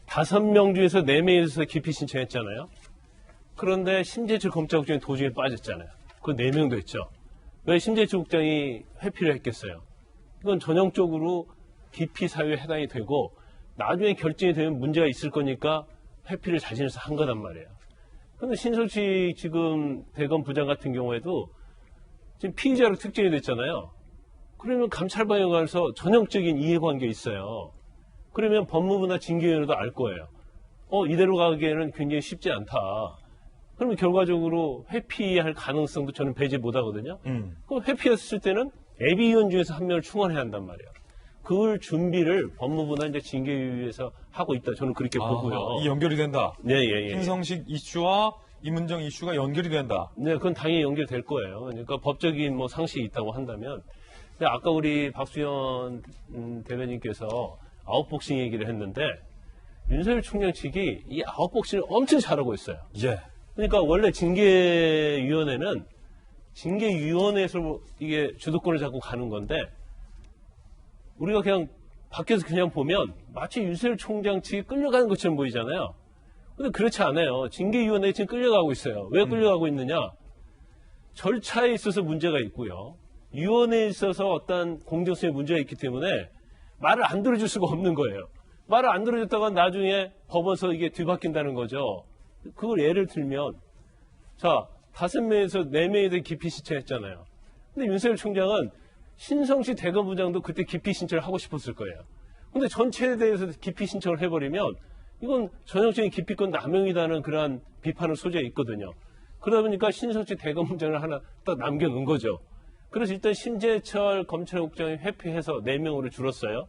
5명 중에서 4명에서 기피 신청했잖아요. 그런데 심재철 검찰국장이 도중에 빠졌잖아요. 그 4명도 했죠. 왜 심재철 국장이 회피를 했겠어요? 이건 전형적으로 기피 사유에 해당이 되고 나중에 결정이 되면 문제가 있을 거니까 회피를 자신해서 한 거란 말이에요. 그런데 신성식 지금 대검 부장 같은 경우에도 지금 피의자로 특정이 됐잖아요. 그러면 감찰방해관에서 전형적인 이해관계가 있어요. 그러면 법무부나 징계위원회도 알 거예요. 이대로 가기에는 굉장히 쉽지 않다. 그러면 결과적으로 회피할 가능성도 저는 배제 못 하거든요. 그럼 회피했을 때는 예비위원 중에서 한 명을 충원해야 한단 말이에요. 그 준비를 법무부나 이제 징계위에서 하고 있다. 저는 그렇게 보고요. 이 연결이 된다. 네, 예, 예. 김성식 이슈와 이문정 이슈가 연결이 된다. 네, 그건 당연히 연결될 거예요. 그러니까 법적인 뭐 상식이 있다고 한다면. 근데 아까 우리 박수현 대변인께서 아웃복싱 얘기를 했는데 윤석열 총장 측이 이 아웃복싱을 엄청 잘하고 있어요. 예. 그러니까 원래 징계위원회는 징계위원회에서 이게 주도권을 잡고 가는 건데 우리가 그냥 밖에서 그냥 보면 마치 윤석열 총장 측이 끌려가는 것처럼 보이잖아요. 근데 그렇지 않아요. 징계위원회에 지금 끌려가고 있어요. 왜 끌려가고 있느냐? 절차에 있어서 문제가 있고요. 위원회에 있어서 어떤 공정성에 문제가 있기 때문에 말을 안 들어줄 수가 없는 거예요. 말을 안 들어줬다가 나중에 법원에서 이게 뒤바뀐다는 거죠. 그걸 예를 들면 자 5명에서 4명에 기피 신청했잖아요. 근데 윤석열 총장은 신성시 대검부장도 그때 기피 신청을 하고 싶었을 거예요. 근데 전체에 대해서 기피 신청을 해버리면 이건 전형적인 기피권 남용이라는 그러한 비판을 소재가 있거든요. 그러다 보니까 신성시 대검부장을 하나 딱 남겨놓은 거죠. 그래서 일단 심재철 검찰국장이 회피해서 4명으로 줄었어요.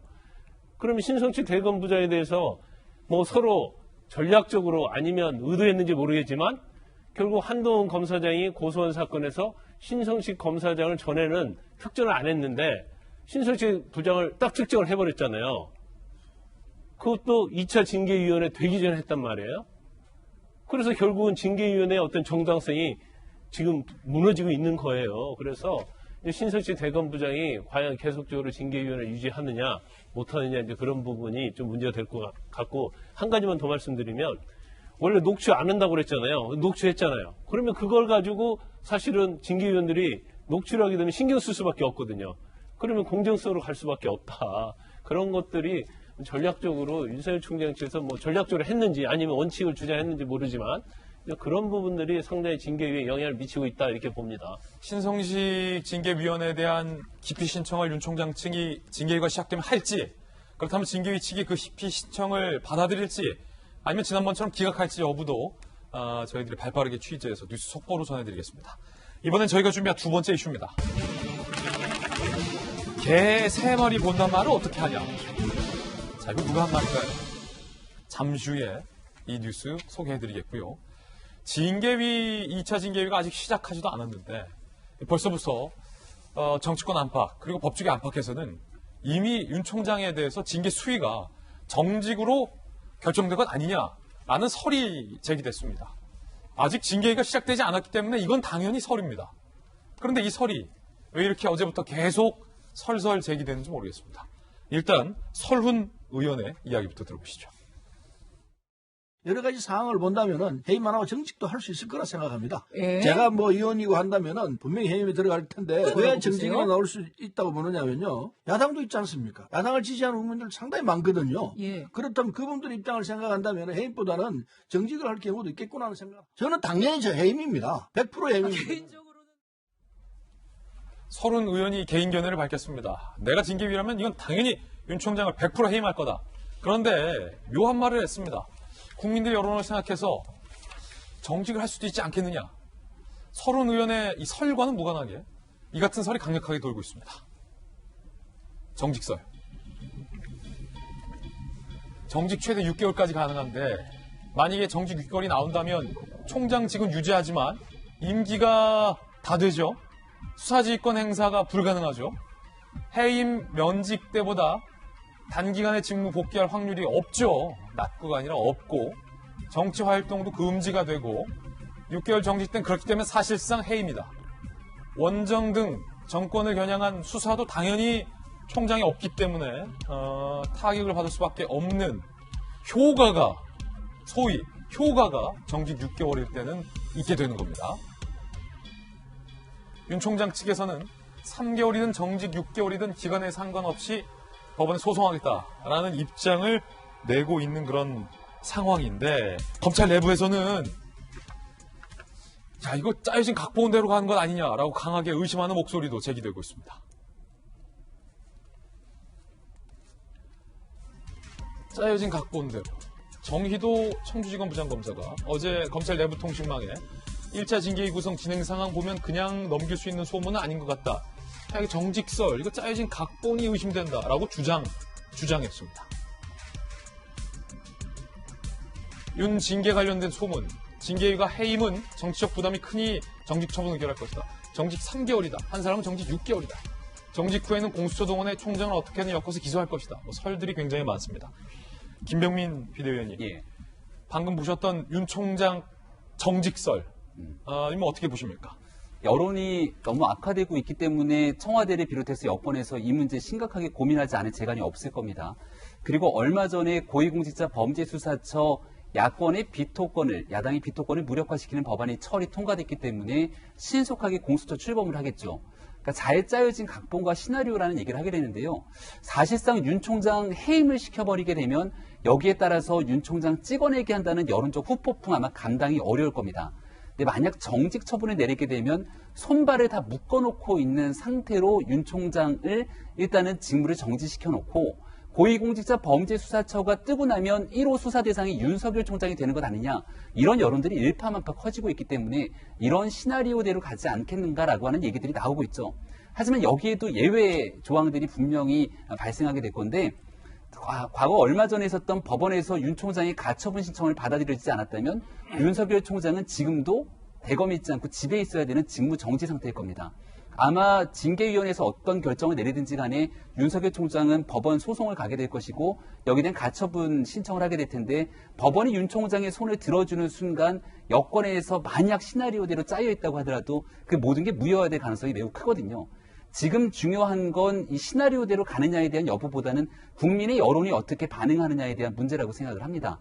그러면 신성시 대검부장에 대해서 뭐 서로 전략적으로 아니면 의도했는지 모르겠지만 결국 한동훈 검사장이 고소한 사건에서 신성식 검사장을 전에는 특정을 안 했는데 신성식 부장을 딱 특정을 해버렸잖아요. 그것도 2차 징계위원회 되기 전에 했단 말이에요. 그래서 결국은 징계위원회의 어떤 정당성이 지금 무너지고 있는 거예요. 그래서 신성식 대검부장이 과연 계속적으로 징계위원회 유지하느냐 못하느냐 이제 그런 부분이 좀 문제가 될 것 같고 한 가지만 더 말씀드리면 원래 녹취 안 한다고 그랬잖아요. 녹취했잖아요. 그러면 그걸 가지고 사실은 징계위원들이 녹취를 하게 되면 신경 쓸 수밖에 없거든요. 그러면 공정성으로 갈 수밖에 없다. 그런 것들이 전략적으로 윤석열 총장 측에서 뭐 전략적으로 했는지 아니면 원칙을 주장했는지 모르지만 그런 부분들이 상당히 징계위에 영향을 미치고 있다 이렇게 봅니다. 신성식 징계위원회에 대한 기피 신청을 윤 총장 측이 징계위가 시작되면 할지 그렇다면 징계위 측이 그 기피 신청을 받아들일지 아니면 지난번처럼 기각할지 여부도 저희들이 발빠르게 취재해서 뉴스 속보로 전해드리겠습니다. 이번엔 저희가 준비한 두 번째 이슈입니다. 개 3마리 본단 말을 어떻게 하냐. 자, 이거 누가 한 말일까요? 잠시 후에 이 뉴스 소개해드리겠고요. 징계위, 2차 징계위가 아직 시작하지도 않았는데 벌써부터 정치권 안팎 그리고 법조계 안팎에서는 이미 윤 총장에 대해서 징계 수위가 정직으로 결정된 것 아니냐라는 설이 제기됐습니다. 아직 징계위가 시작되지 않았기 때문에 이건 당연히 설입니다. 그런데 이 설이 왜 이렇게 어제부터 계속 설설 제기되는지 모르겠습니다. 일단 설훈 의원의 이야기부터 들어보시죠. 여러 가지 상황을 본다면은 해임만 하고 정직도 할 수 있을 거라 생각합니다. 예? 제가 뭐 의원이고 한다면은 분명히 해임에 들어갈 텐데 왜 정직이 나올 수 있다고 보느냐면요. 야당도 있지 않습니까? 야당을 지지하는 국민들 상당히 많거든요. 예. 그렇다면 그분들 입장을 생각한다면 해임보다는 정직을 할 경우도 있겠구나 하는 생각. 저는 당연히 저 해임입니다. 100% 해임입니다. 설훈 의원이 개인 견해를 밝혔습니다. 내가 징계위라면 이건 당연히 윤 총장을 100% 해임할 거다. 그런데 묘한 말을 했습니다. 국민들 여론을 생각해서 정직을 할 수도 있지 않겠느냐. 설훈 의원의 이 설과는 무관하게 이 같은 설이 강력하게 돌고 있습니다. 정직설. 정직 최대 6개월까지 가능한데 만약에 정직 6개월이 나온다면 총장직은 유지하지만 임기가 다 되죠. 수사지휘권 행사가 불가능하죠. 해임 면직 때보다 단기간에 직무 복귀할 확률이 없죠. 낮고가 아니라 없고 정치 활동도 금지가 되고 6개월 정직 때는 그렇기 때문에 사실상 해임이다. 원정 등 정권을 겨냥한 수사도 당연히 총장이 없기 때문에 타격을 받을 수밖에 없는 효과가 소위 효과가 정직 6개월일 때는 있게 되는 겁니다. 윤 총장 측에서는 3개월이든 정직 6개월이든 기간에 상관없이 법원에 소송하겠다라는 입장을 내고 있는 그런 상황인데 검찰 내부에서는 자 이거 짜여진 각본대로 가는 것 아니냐라고 강하게 의심하는 목소리도 제기되고 있습니다. 짜여진 각본대로 정희도 청주지검 부장검사가 어제 검찰 내부 통신망에 1차 징계위 구성 진행 상황 보면 그냥 넘길 수 있는 소문은 아닌 것 같다. 이게 정직설, 이거 짜여진 각본이 의심된다라고 주장했습니다. 윤 징계 관련된 소문, 징계위가 해임은 정치적 부담이 크니 정직 처분 의결할 것이다. 정직 3개월이다. 한 사람은 정직 6개월이다. 정직 후에는 공수처 동원해 총장을 어떻게든 엮어서 기소할 것이다. 설들이 굉장히 많습니다. 김병민 비대위원님, 예. 방금 보셨던 윤 총장 정직설, 이거 어떻게 보십니까? 여론이 너무 악화되고 있기 때문에 청와대를 비롯해서 여권에서 이 문제 심각하게 고민하지 않을 재간이 없을 겁니다. 그리고 얼마 전에 고위공직자 범죄수사처 야당의 비토권을 무력화시키는 법안이 처리 통과됐기 때문에 신속하게 공수처 출범을 하겠죠. 그러니까 잘 짜여진 각본과 시나리오라는 얘기를 하게 되는데요. 사실상 윤 총장 해임을 시켜버리게 되면 여기에 따라서 윤 총장 찍어내게 한다는 여론적 후폭풍 아마 감당이 어려울 겁니다. 근데 만약 정직 처분을 내리게 되면 손발을 다 묶어놓고 있는 상태로 윤 총장을 일단은 직무를 정지시켜놓고 고위공직자 범죄수사처가 뜨고 나면 1호 수사 대상이 윤석열 총장이 되는 것 아니냐, 이런 여론들이 일파만파 커지고 있기 때문에 이런 시나리오대로 가지 않겠는가라고 하는 얘기들이 나오고 있죠. 하지만 여기에도 예외 조항들이 분명히 발생하게 될 건데, 과거 얼마 전에 있었던 법원에서 윤 총장이 가처분 신청을 받아들여지지 않았다면 윤석열 총장은 지금도 대검에 있지 않고 집에 있어야 되는 직무 정지 상태일 겁니다. 아마 징계위원회에서 어떤 결정을 내리든지 간에 윤석열 총장은 법원 소송을 가게 될 것이고 여기에 대한 가처분 신청을 하게 될 텐데, 법원이 윤 총장의 손을 들어주는 순간 여권에서 만약 시나리오대로 짜여 있다고 하더라도 그 모든 게 무효화될 가능성이 매우 크거든요. 지금 중요한 건 이 시나리오대로 가느냐에 대한 여부보다는 국민의 여론이 어떻게 반응하느냐에 대한 문제라고 생각을 합니다.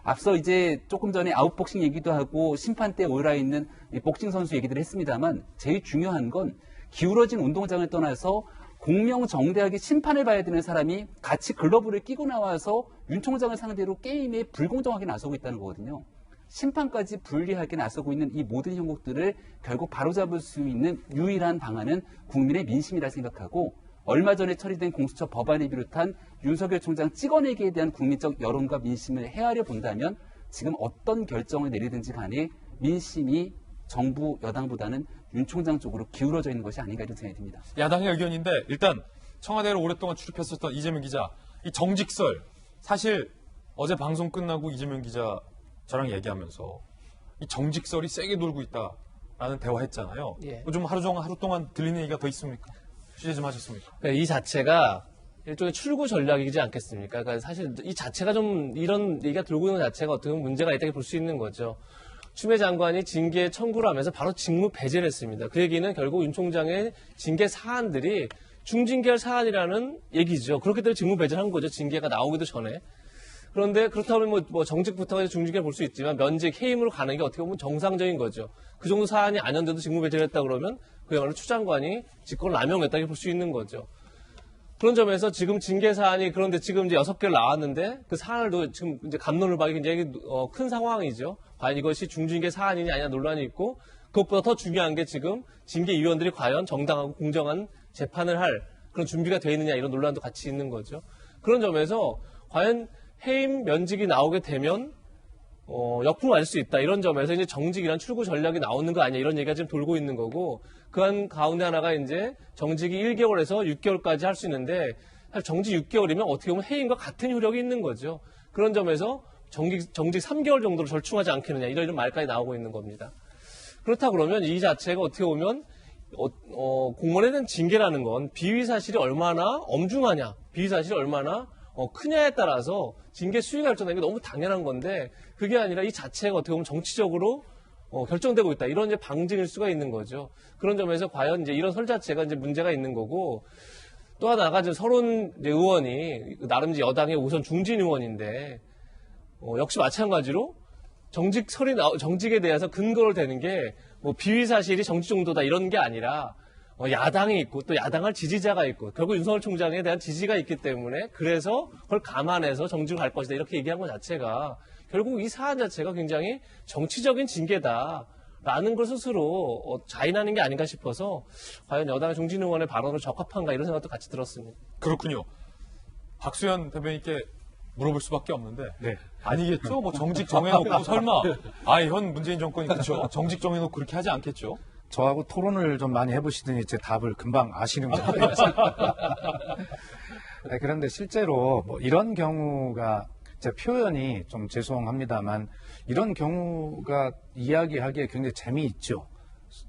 앞서 이제 조금 전에 아웃복싱 얘기도 하고 심판대에 올라있는 복싱 선수 얘기들을 했습니다만, 제일 중요한 건 기울어진 운동장을 떠나서 공명정대하게 심판을 봐야 되는 사람이 같이 글러브를 끼고 나와서 윤 총장을 상대로 게임에 불공정하게 나서고 있다는 거거든요. 심판까지 불리하게 나서고 있는 이 모든 형국들을 결국 바로잡을 수 있는 유일한 방안은 국민의 민심이라 생각하고, 얼마 전에 처리된 공수처 법안을 비롯한 윤석열 총장 찍어내기에 대한 국민적 여론과 민심을 헤아려 본다면 지금 어떤 결정을 내리든지 간에 민심이 정부 여당보다는 윤 총장 쪽으로 기울어져 있는 것이 아닌가 이런 생각이 듭니다. 야당의 의견인데, 일단 청와대를 오랫동안 출입했었던 이재명 기자, 이 정직설, 사실 어제 방송 끝나고 이재명 기자 저랑 얘기하면서 이 정직설이 세게 돌고 있다라는 대화했잖아요. 예. 좀 하루 동안 들리는 얘기가 더 있습니까? 취재 좀 하셨습니까? 이 자체가 일종의 출구 전략이지 않겠습니까? 그러니까 사실 이 자체가 좀 이런 얘기가 돌고 있는 자체가 어떻게 보면 문제가 있다고 볼 수 있는 거죠. 추미애 장관이 징계 청구를 하면서 바로 직무 배제를 했습니다. 그 얘기는 결국 윤 총장의 징계 사안들이 중징계할 사안이라는 얘기죠. 그렇기 때문에 직무 배제를 한 거죠. 징계가 나오기도 전에. 그런데 그렇다면 뭐 정직부터 해서 중징계를 볼 수 있지만 면직 해임으로 가는 게 어떻게 보면 정상적인 거죠. 그 정도 사안이 아니었는데도 직무 배제를 했다 그러면 그야말로 추 장관이 직권을 남용했다고 볼 수 있는 거죠. 그런 점에서 지금 징계 사안이, 그런데 지금 이제 6개를 나왔는데 그 사안을 지금 이제 갑론을 박이 굉장히 큰 상황이죠. 과연 이것이 중징계 사안이냐 아니냐 논란이 있고, 그것보다 더 중요한 게 지금 징계위원들이 과연 정당하고 공정한 재판을 할 그런 준비가 되어 있느냐 이런 논란도 같이 있는 거죠. 그런 점에서 과연 해임 면직이 나오게 되면 역풍을 맞을 수 있다. 이런 점에서 이제 정직이란 출구 전략이 나오는 거 아니야. 이런 얘기가 지금 돌고 있는 거고, 그 한 가운데 하나가 이제 정직이 1개월에서 6개월까지 할 수 있는데, 사실 정직 6개월이면 어떻게 보면 해임과 같은 효력이 있는 거죠. 그런 점에서 정직 3개월 정도로 절충하지 않겠느냐. 이런 말까지 나오고 있는 겁니다. 그렇다 그러면 이 자체가 어떻게 보면 공무원에 대한 징계라는 건 비위사실이 얼마나 엄중하냐, 비위사실이 얼마나 크냐에 따라서 징계 수위가 결정되는 게 너무 당연한 건데, 그게 아니라 이 자체가 어떻게 보면 정치적으로 결정되고 있다. 이런 이제 방증일 수가 있는 거죠. 그런 점에서 과연 이제 이런 설 자체가 이제 문제가 있는 거고, 또 하나가 이제 서른 의원이 나름 이제 여당의 우선 중진 의원인데, 역시 마찬가지로 정직에 대해서 근거를 대는 게 뭐 비위 사실이 정치 정도다 이런 게 아니라 야당이 있고 또 야당할 지지자가 있고 결국 윤석열 총장에 대한 지지가 있기 때문에 그래서 그걸 감안해서 정직을 갈 것이다 이렇게 얘기한 것 자체가 결국 이 사안 자체가 굉장히 정치적인 징계다라는 걸 스스로 자인하는 게 아닌가 싶어서 과연 여당의 중진 의원의 발언을 적합한가 이런 생각도 같이 들었습니다. 그렇군요. 박수현 대변인께 물어볼 수밖에 없는데 네. 아니겠죠? 뭐 정직 정해놓고 설마 현 문재인 정권이 그렇죠? 정직 정해놓고 그렇게 하지 않겠죠? 저하고 토론을 좀 많이 해보시더니 제 답을 금방 아시는 거예요. 네, 그런데 실제로 뭐 이런 경우가 제 표현이 좀 죄송합니다만 이런 경우가 이야기하기에 굉장히 재미있죠.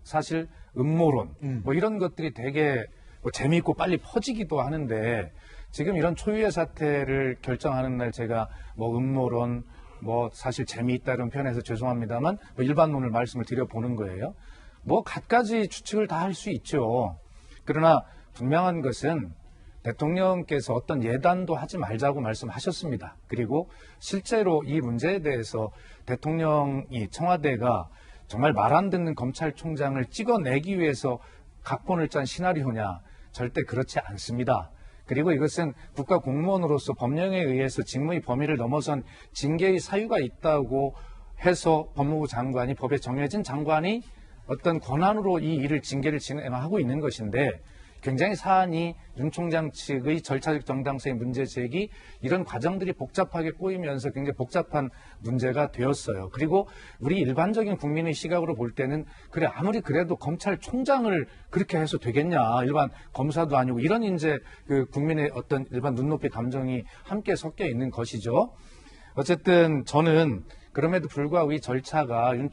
사실 음모론 뭐 이런 것들이 되게 뭐 재미있고 빨리 퍼지기도 하는데 지금 이런 초유의 사태를 결정하는 날 제가 뭐 음모론 뭐 사실 재미있다 이런 표현해서 죄송합니다만 뭐 일반론을 말씀을 드려보는 거예요. 뭐 갖가지 추측을 다 할 수 있죠. 그러나 분명한 것은 대통령께서 어떤 예단도 하지 말자고 말씀하셨습니다. 그리고 실제로 이 문제에 대해서 대통령이 청와대가 정말 말 안 듣는 검찰총장을 찍어내기 위해서 각본을 짠 시나리오냐? 절대 그렇지 않습니다. 그리고 이것은 국가 공무원으로서 법령에 의해서 직무의 범위를 넘어선 징계의 사유가 있다고 해서 법무부 장관이 법에 정해진 장관이 어떤 권한으로 이 일을 징계를 진행하고 있는 것인데 굉장히 사안이 윤 총장 측의 절차적 정당성의 문제 제기 이런 과정들이 복잡하게 꼬이면서 굉장히 복잡한 문제가 되었어요. 그리고 우리 일반적인 국민의 시각으로 볼 때는 그래 아무리 그래도 검찰총장을 그렇게 해서 되겠냐 일반 검사도 아니고 이런 이제 그 국민의 어떤 일반 눈높이 감정이 함께 섞여 있는 것이죠. 어쨌든 저는 그럼에도 불구하고 이 절차가 윤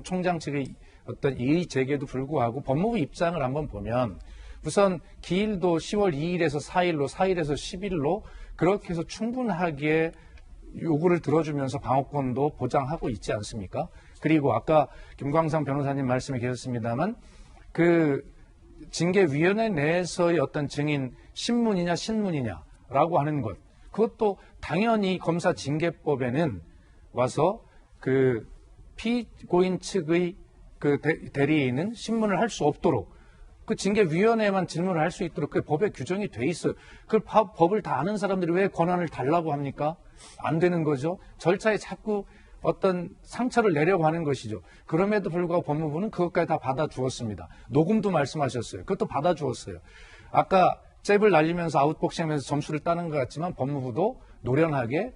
총장 측의 어떤 이의 제기에도 불구하고 법무부 입장을 한번 보면 우선 기일도 10월 2일에서 4일로 4일에서 10일로 그렇게 해서 충분하게 요구를 들어주면서 방어권도 보장하고 있지 않습니까? 그리고 아까 김광상 변호사님 말씀이 계셨습니다만 그 징계위원회 내에서의 어떤 증인 신문이냐 신문이냐라고 하는 것 그것도 당연히 검사 징계법에는 와서 그 피고인 측의 그 대리인은 신문을 할 수 없도록 그 징계위원회만 질문을 할 수 있도록 그 법에 규정이 돼 있어요. 그 법을 다 아는 사람들이 왜 권한을 달라고 합니까? 안 되는 거죠. 절차에 자꾸 어떤 상처를 내려고 하는 것이죠. 그럼에도 불구하고 법무부는 그것까지 다 받아주었습니다. 녹음도 말씀하셨어요. 그것도 받아주었어요. 아까 잽을 날리면서 아웃복싱하면서 점수를 따는 것 같지만 법무부도 노련하게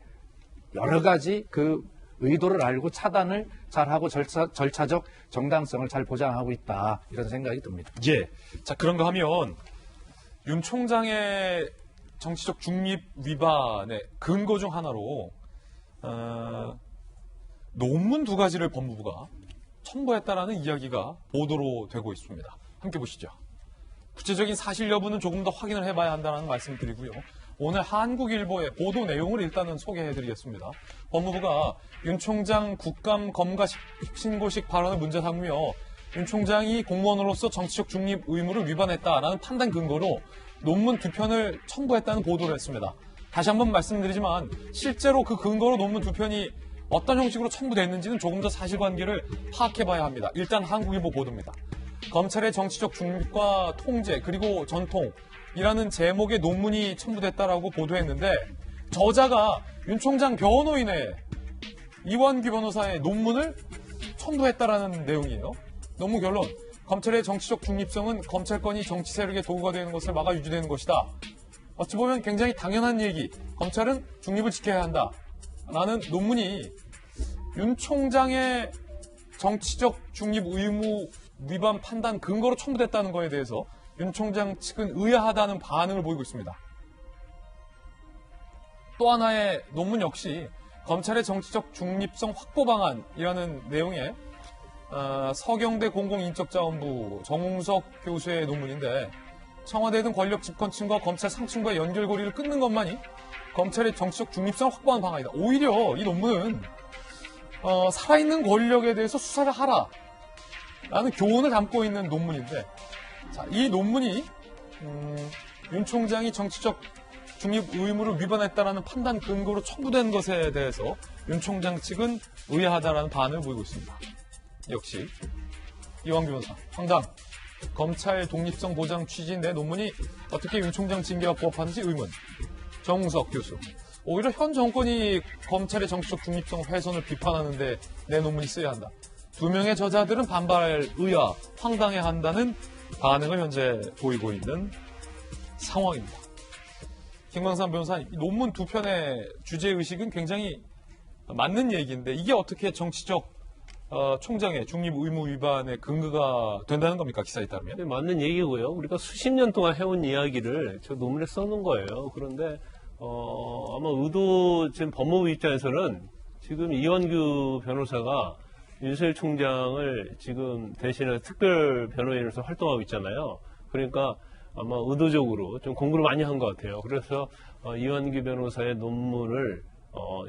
여러 가지 그 의도를 알고 차단을 잘하고 절차적 정당성을 잘 보장하고 있다. 이런 생각이 듭니다. 예. 자, 그런가 하면 윤 총장의 정치적 중립 위반의 근거 중 하나로 논문 2가지를 법무부가 첨부했다라는 이야기가 보도로 되고 있습니다. 함께 보시죠. 구체적인 사실 여부는 조금 더 확인을 해봐야 한다는 말씀 드리고요. 오늘 한국일보의 보도 내용을 일단은 소개해드리겠습니다. 법무부가 윤 총장 국감 검가 신고식 발언을 문제 삼으며 윤 총장이 공무원으로서 정치적 중립 의무를 위반했다라는 판단 근거로 논문 2편을 첨부했다는 보도를 했습니다. 다시 한번 말씀드리지만 실제로 그 근거로 논문 2편이 어떤 형식으로 첨부됐는지는 조금 더 사실관계를 파악해봐야 합니다. 일단 한국일보 보도입니다. 검찰의 정치적 중립과 통제 그리고 전통이라는 제목의 논문이 첨부됐다라고 보도했는데 저자가 윤 총장 변호인의 이완규 변호사의 논문을 첨부했다라는 내용이에요. 논문 결론. 검찰의 정치적 중립성은 검찰권이 정치 세력의 도구가 되는 것을 막아 유지되는 것이다. 어찌 보면 굉장히 당연한 얘기. 검찰은 중립을 지켜야 한다. 라는 논문이 윤 총장의 정치적 중립 의무 위반 판단 근거로 첨부됐다는 것에 대해서 윤 총장 측은 의아하다는 반응을 보이고 있습니다. 또 하나의 논문 역시 검찰의 정치적 중립성 확보 방안이라는 내용의 서경대 공공인적자원부 정웅석 교수의 논문인데 청와대 등 권력 집권층과 검찰 상층과의 연결고리를 끊는 것만이 검찰의 정치적 중립성을 확보하는 방안이다. 오히려 이 논문은 살아있는 권력에 대해서 수사를 하라 라는 교훈을 담고 있는 논문인데 자, 이 논문이 윤 총장이 정치적 중립 의무를 위반했다라는 판단 근거로 첨부된 것에 대해서 윤 총장 측은 의아하다라는 반응을 보이고 있습니다. 역시 이완규 변호사, 황당 검찰 독립성 보장 취지인 내 논문이 어떻게 윤 총장 징계와 부합하는지 의문. 정웅석 교수, 오히려 현 정권이 검찰의 정치적 중립성 훼손을 비판하는데 내 논문이 써야 한다. 2명의 저자들은 반발, 의아, 황당해한다는 반응을 현재 보이고 있는 상황입니다. 김광삼 변호사님, 논문 2편의 주제의식은 굉장히 맞는 얘기인데 이게 어떻게 정치적 총장의 중립 의무 위반의 근거가 된다는 겁니까? 기사에 따르면? 네, 맞는 얘기고요. 우리가 수십 년 동안 해온 이야기를 저 논문에 써놓은 거예요. 그런데 아마 지금 법무부 입장에서는 지금 이완규 변호사가 윤석열 총장을 지금 대신해 특별 변호인으로서 활동하고 있잖아요. 그러니까 아마 의도적으로 좀 공부를 많이 한 것 같아요. 그래서 이완규 변호사의 논문을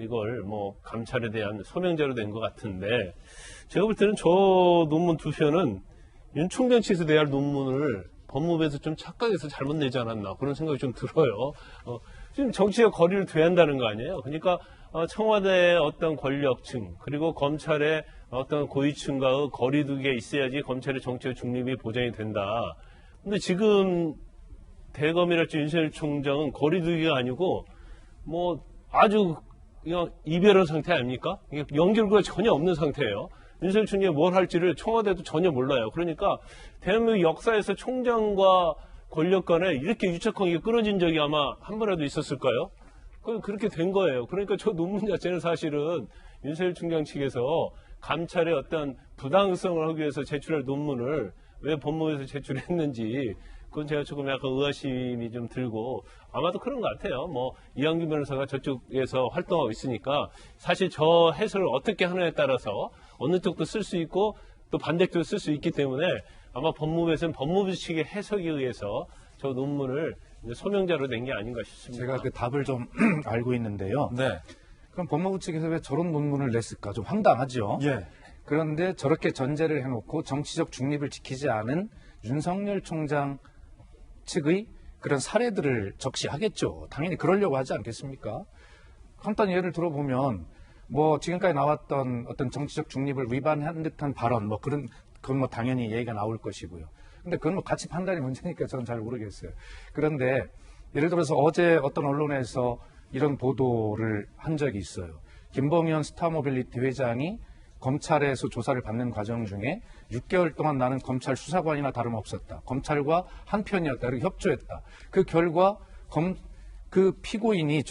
이걸 뭐 감찰에 대한 소명자로 낸 것 같은데, 제가 볼 때는 저 논문 두 편은 윤 총장 측에서 내야 할 논문을 법무부에서 좀 착각해서 잘못 내지 않았나 그런 생각이 좀 들어요. 지금 정치와 거리를 둬야 한다는 거 아니에요. 그러니까 청와대의 어떤 권력층 그리고 검찰의 어떤 고위층과의 거리두기가 있어야지 검찰의 정치적 중립이 보장이 된다. 근데 지금 대검이랄지 윤석열 총장은 거리두기가 아니고 뭐 아주 그냥 이별한 상태 아닙니까? 연결고가 전혀 없는 상태예요. 윤석열 총장이 뭘 할지를 청와대도 전혀 몰라요. 그러니까 대한민국 역사에서 총장과 권력 간에 이렇게 유착관계가 끊어진 적이 아마 한 번이라도 있었을까요? 그렇게 된 거예요. 그러니까 저 논문 자체는 사실은 윤석열 총장 측에서 감찰의 어떤 부당성을 하기 위해서 제출할 논문을 왜 법무부에서 제출했는지 그건 제가 조금 약간 의아심이 좀 들고, 아마도 그런 것 같아요. 뭐 이완규 변호사가 저쪽에서 활동하고 있으니까 사실 저 해설을 어떻게 하느냐에 따라서 어느 쪽도 쓸 수 있고 또 반대쪽도 쓸 수 있기 때문에 아마 법무부에서는 법무부 측의 해석에 의해서 저 논문을 소명자로 낸 게 아닌가 싶습니다. 제가 그 답을 좀 알고 있는데요. 네. 그럼 법무부 측에서 왜 저런 논문을 냈을까? 좀 황당하죠. 예. 그런데 저렇게 전제를 해놓고 정치적 중립을 지키지 않은 윤석열 총장 측의 그런 사례들을 적시하겠죠. 당연히 그러려고 하지 않겠습니까? 간단히 예를 들어보면 뭐 지금까지 나왔던 어떤 정치적 중립을 위반한 듯한 발언 그건 뭐 당연히 얘기가 나올 것이고요. 근데 그건 뭐 가치 판단이 문제니까 저는 잘 모르겠어요. 그런데 예를 들어서 어제 어떤 언론에서 이런 보도를 한 적이 있어요. 김봉현 스타모빌리티 회장이 검찰에서 조사를 받는 과정 중에 6개월 동안 나는 검찰 수사관이나 다름없었다. 검찰과 한편이었다. 그리고 협조했다. 그 결과 그 피고인이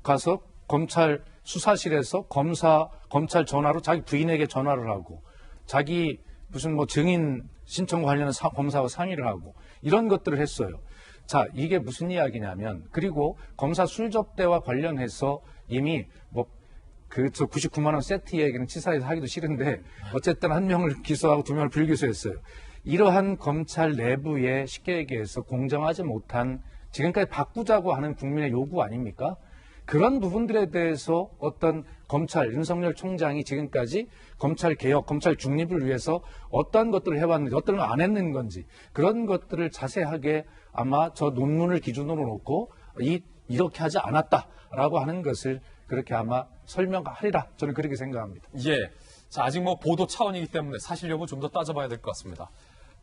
가서 검찰 수사실에서 검찰 전화로 자기 부인에게 전화를 하고 자기 무슨 뭐 증인 신청과 관련한 검사와 상의를 하고 이런 것들을 했어요. 자, 이게 무슨 이야기냐면, 그리고 검사 술접대와 관련해서 이미 저 99만 원 세트 얘기는 치사해서 하기도 싫은데 어쨌든 한 명을 기소하고 두 명을 불기소했어요. 이러한 검찰 내부에 쉽게 얘기해서 공정하지 못한, 지금까지 바꾸자고 하는 국민의 요구 아닙니까? 그런 부분들에 대해서 어떤 검찰, 윤석열 총장이 지금까지 검찰 개혁, 검찰 중립을 위해서 어떠한 것들을 해왔는지, 어떤 걸 안 했는 건지, 그런 것들을 자세하게 아마 저 논문을 기준으로 놓고 이렇게 하지 않았다라고 하는 것을 그렇게 아마 설명하리라, 저는 그렇게 생각합니다. 예. 자, 아직 뭐 보도 차원이기 때문에 사실 여부 좀 더 따져봐야 될 것 같습니다.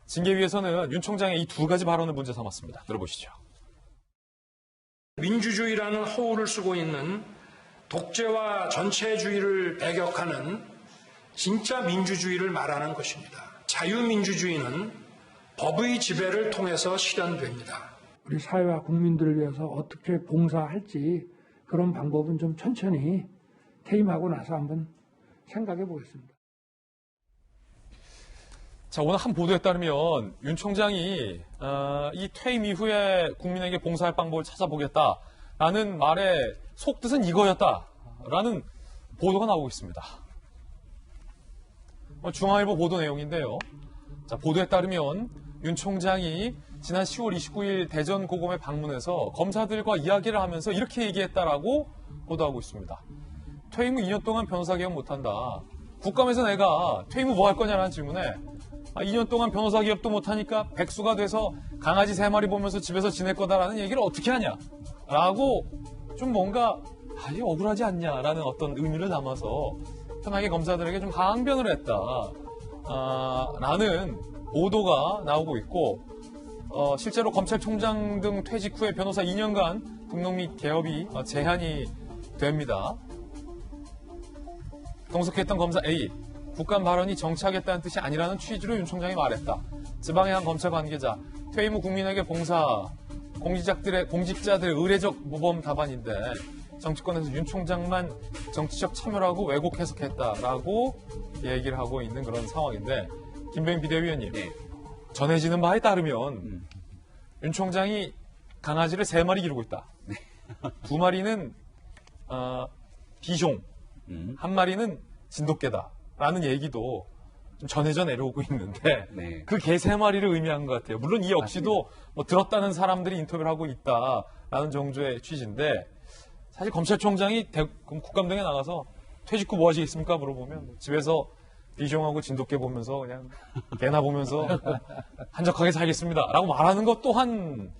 징계위에서는 윤 총장의 이 두 가지 발언을 문제 삼았습니다. 들어보시죠. 민주주의라는 허울을 쓰고 있는 독재와 전체주의를 배격하는 진짜 민주주의를 말하는 것입니다. 자유민주주의는 법의 지배를 통해서 실현됩니다. 우리 사회와 국민들을 위해서 어떻게 봉사할지 그런 방법은 좀 천천히 퇴임하고 나서 한번 생각해 보겠습니다. 자, 오늘 한 보도에 따르면 윤 총장이 이 퇴임 이후에 국민에게 봉사할 방법을 찾아보겠다라는 말의 속뜻은 이거였다라는 보도가 나오고 있습니다. 중앙일보 보도 내용인데요. 자, 보도에 따르면 윤 총장이 지난 10월 29일 대전 고검에 방문해서 검사들과 이야기를 하면서 이렇게 얘기했다라고 보도하고 있습니다. 퇴임 후 2년 동안 변호사 개혁 못한다. 국감에서 내가 퇴임 후 뭐 할 거냐라는 질문에 2년 동안 변호사 개혁도 못하니까 백수가 돼서 강아지 3마리 보면서 집에서 지낼 거다라는 얘기를 어떻게 하냐 라고 좀 뭔가 억울하지 않냐라는 어떤 의미를 담아서 편하게 검사들에게 좀 항변을 했다 라는 보도가 나오고 있고, 실제로 검찰총장 등 퇴직 후에 변호사 2년간 등록 및 개업이 제한이 됩니다. 동석했던 검사 A, 국감 발언이 정치하겠다는 뜻이 아니라는 취지로 윤 총장이 말했다. 지방의 한 검찰 관계자, 퇴임 후 국민에게 봉사, 공직자들의 의례적 모범 답안인데 정치권에서 윤 총장만 정치적 참여라고 왜곡 해석했다라고 얘기를 하고 있는 그런 상황인데, 김병인 비대위원님, 전해지는 바에 따르면 윤 총장이 강아지를 3마리 기르고 있다. 2마리는 비숑, 1마리는 진돗개다라는 얘기도 좀 전해져 내려오고 있는데, 그 개 3마리를 의미한 것 같아요. 물론 이 역시도 뭐 들었다는 사람들이 인터뷰를 하고 있다라는 정도의 취지인데, 사실 검찰총장이 국감동에 나가서 퇴직 후 뭐 하시겠습니까? 물어보면 집에서 비숑하고 진돗개 보면서 그냥 개나 보면서 한적하게 살겠습니다 라고 말하는 것 또한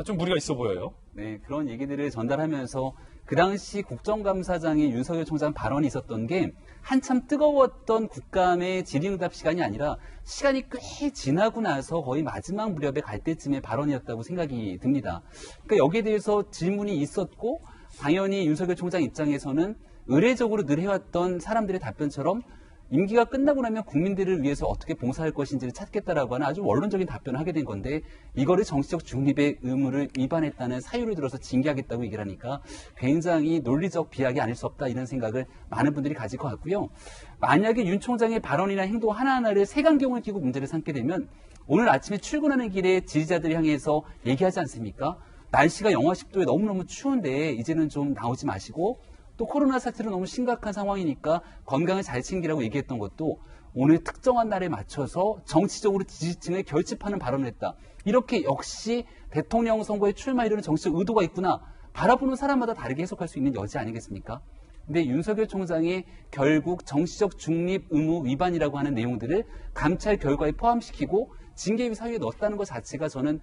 좀 무리가 있어 보여요. 네, 그런 얘기들을 전달하면서 그 당시 국정감사장의 윤석열 총장 발언이 있었던 게 한참 뜨거웠던 국감의 질의응답 시간이 아니라 시간이 꽤 지나고 나서 거의 마지막 무렵에 갈 때쯤의 발언이었다고 생각이 듭니다. 그러니까 여기에 대해서 질문이 있었고, 당연히 윤석열 총장 입장에서는 의례적으로 늘 해왔던 사람들의 답변처럼 임기가 끝나고 나면 국민들을 위해서 어떻게 봉사할 것인지를 찾겠다라고 하는 아주 원론적인 답변을 하게 된 건데, 이거를 정치적 중립의 의무를 위반했다는 사유를 들어서 징계하겠다고 얘기를 하니까 굉장히 논리적 비약이 아닐 수 없다, 이런 생각을 많은 분들이 가질 것 같고요. 만약에 윤 총장의 발언이나 행동 하나하나를 색안경을 끼고 문제를 삼게 되면 오늘 아침에 출근하는 길에 지지자들을 향해서 얘기하지 않습니까? 날씨가 영하 10도에 너무너무 추운데 이제는 좀 나오지 마시고, 또 코로나 사태로 너무 심각한 상황이니까 건강을 잘 챙기라고 얘기했던 것도 오늘 특정한 날에 맞춰서 정치적으로 지지층을 결집하는 발언을 했다. 이렇게 역시 대통령 선거에 출마하려는 정치적 의도가 있구나, 바라보는 사람마다 다르게 해석할 수 있는 여지 아니겠습니까? 근데 윤석열 총장이 결국 정치적 중립 의무 위반이라고 하는 내용들을 감찰 결과에 포함시키고 징계위 사유에 넣었다는 것 자체가 저는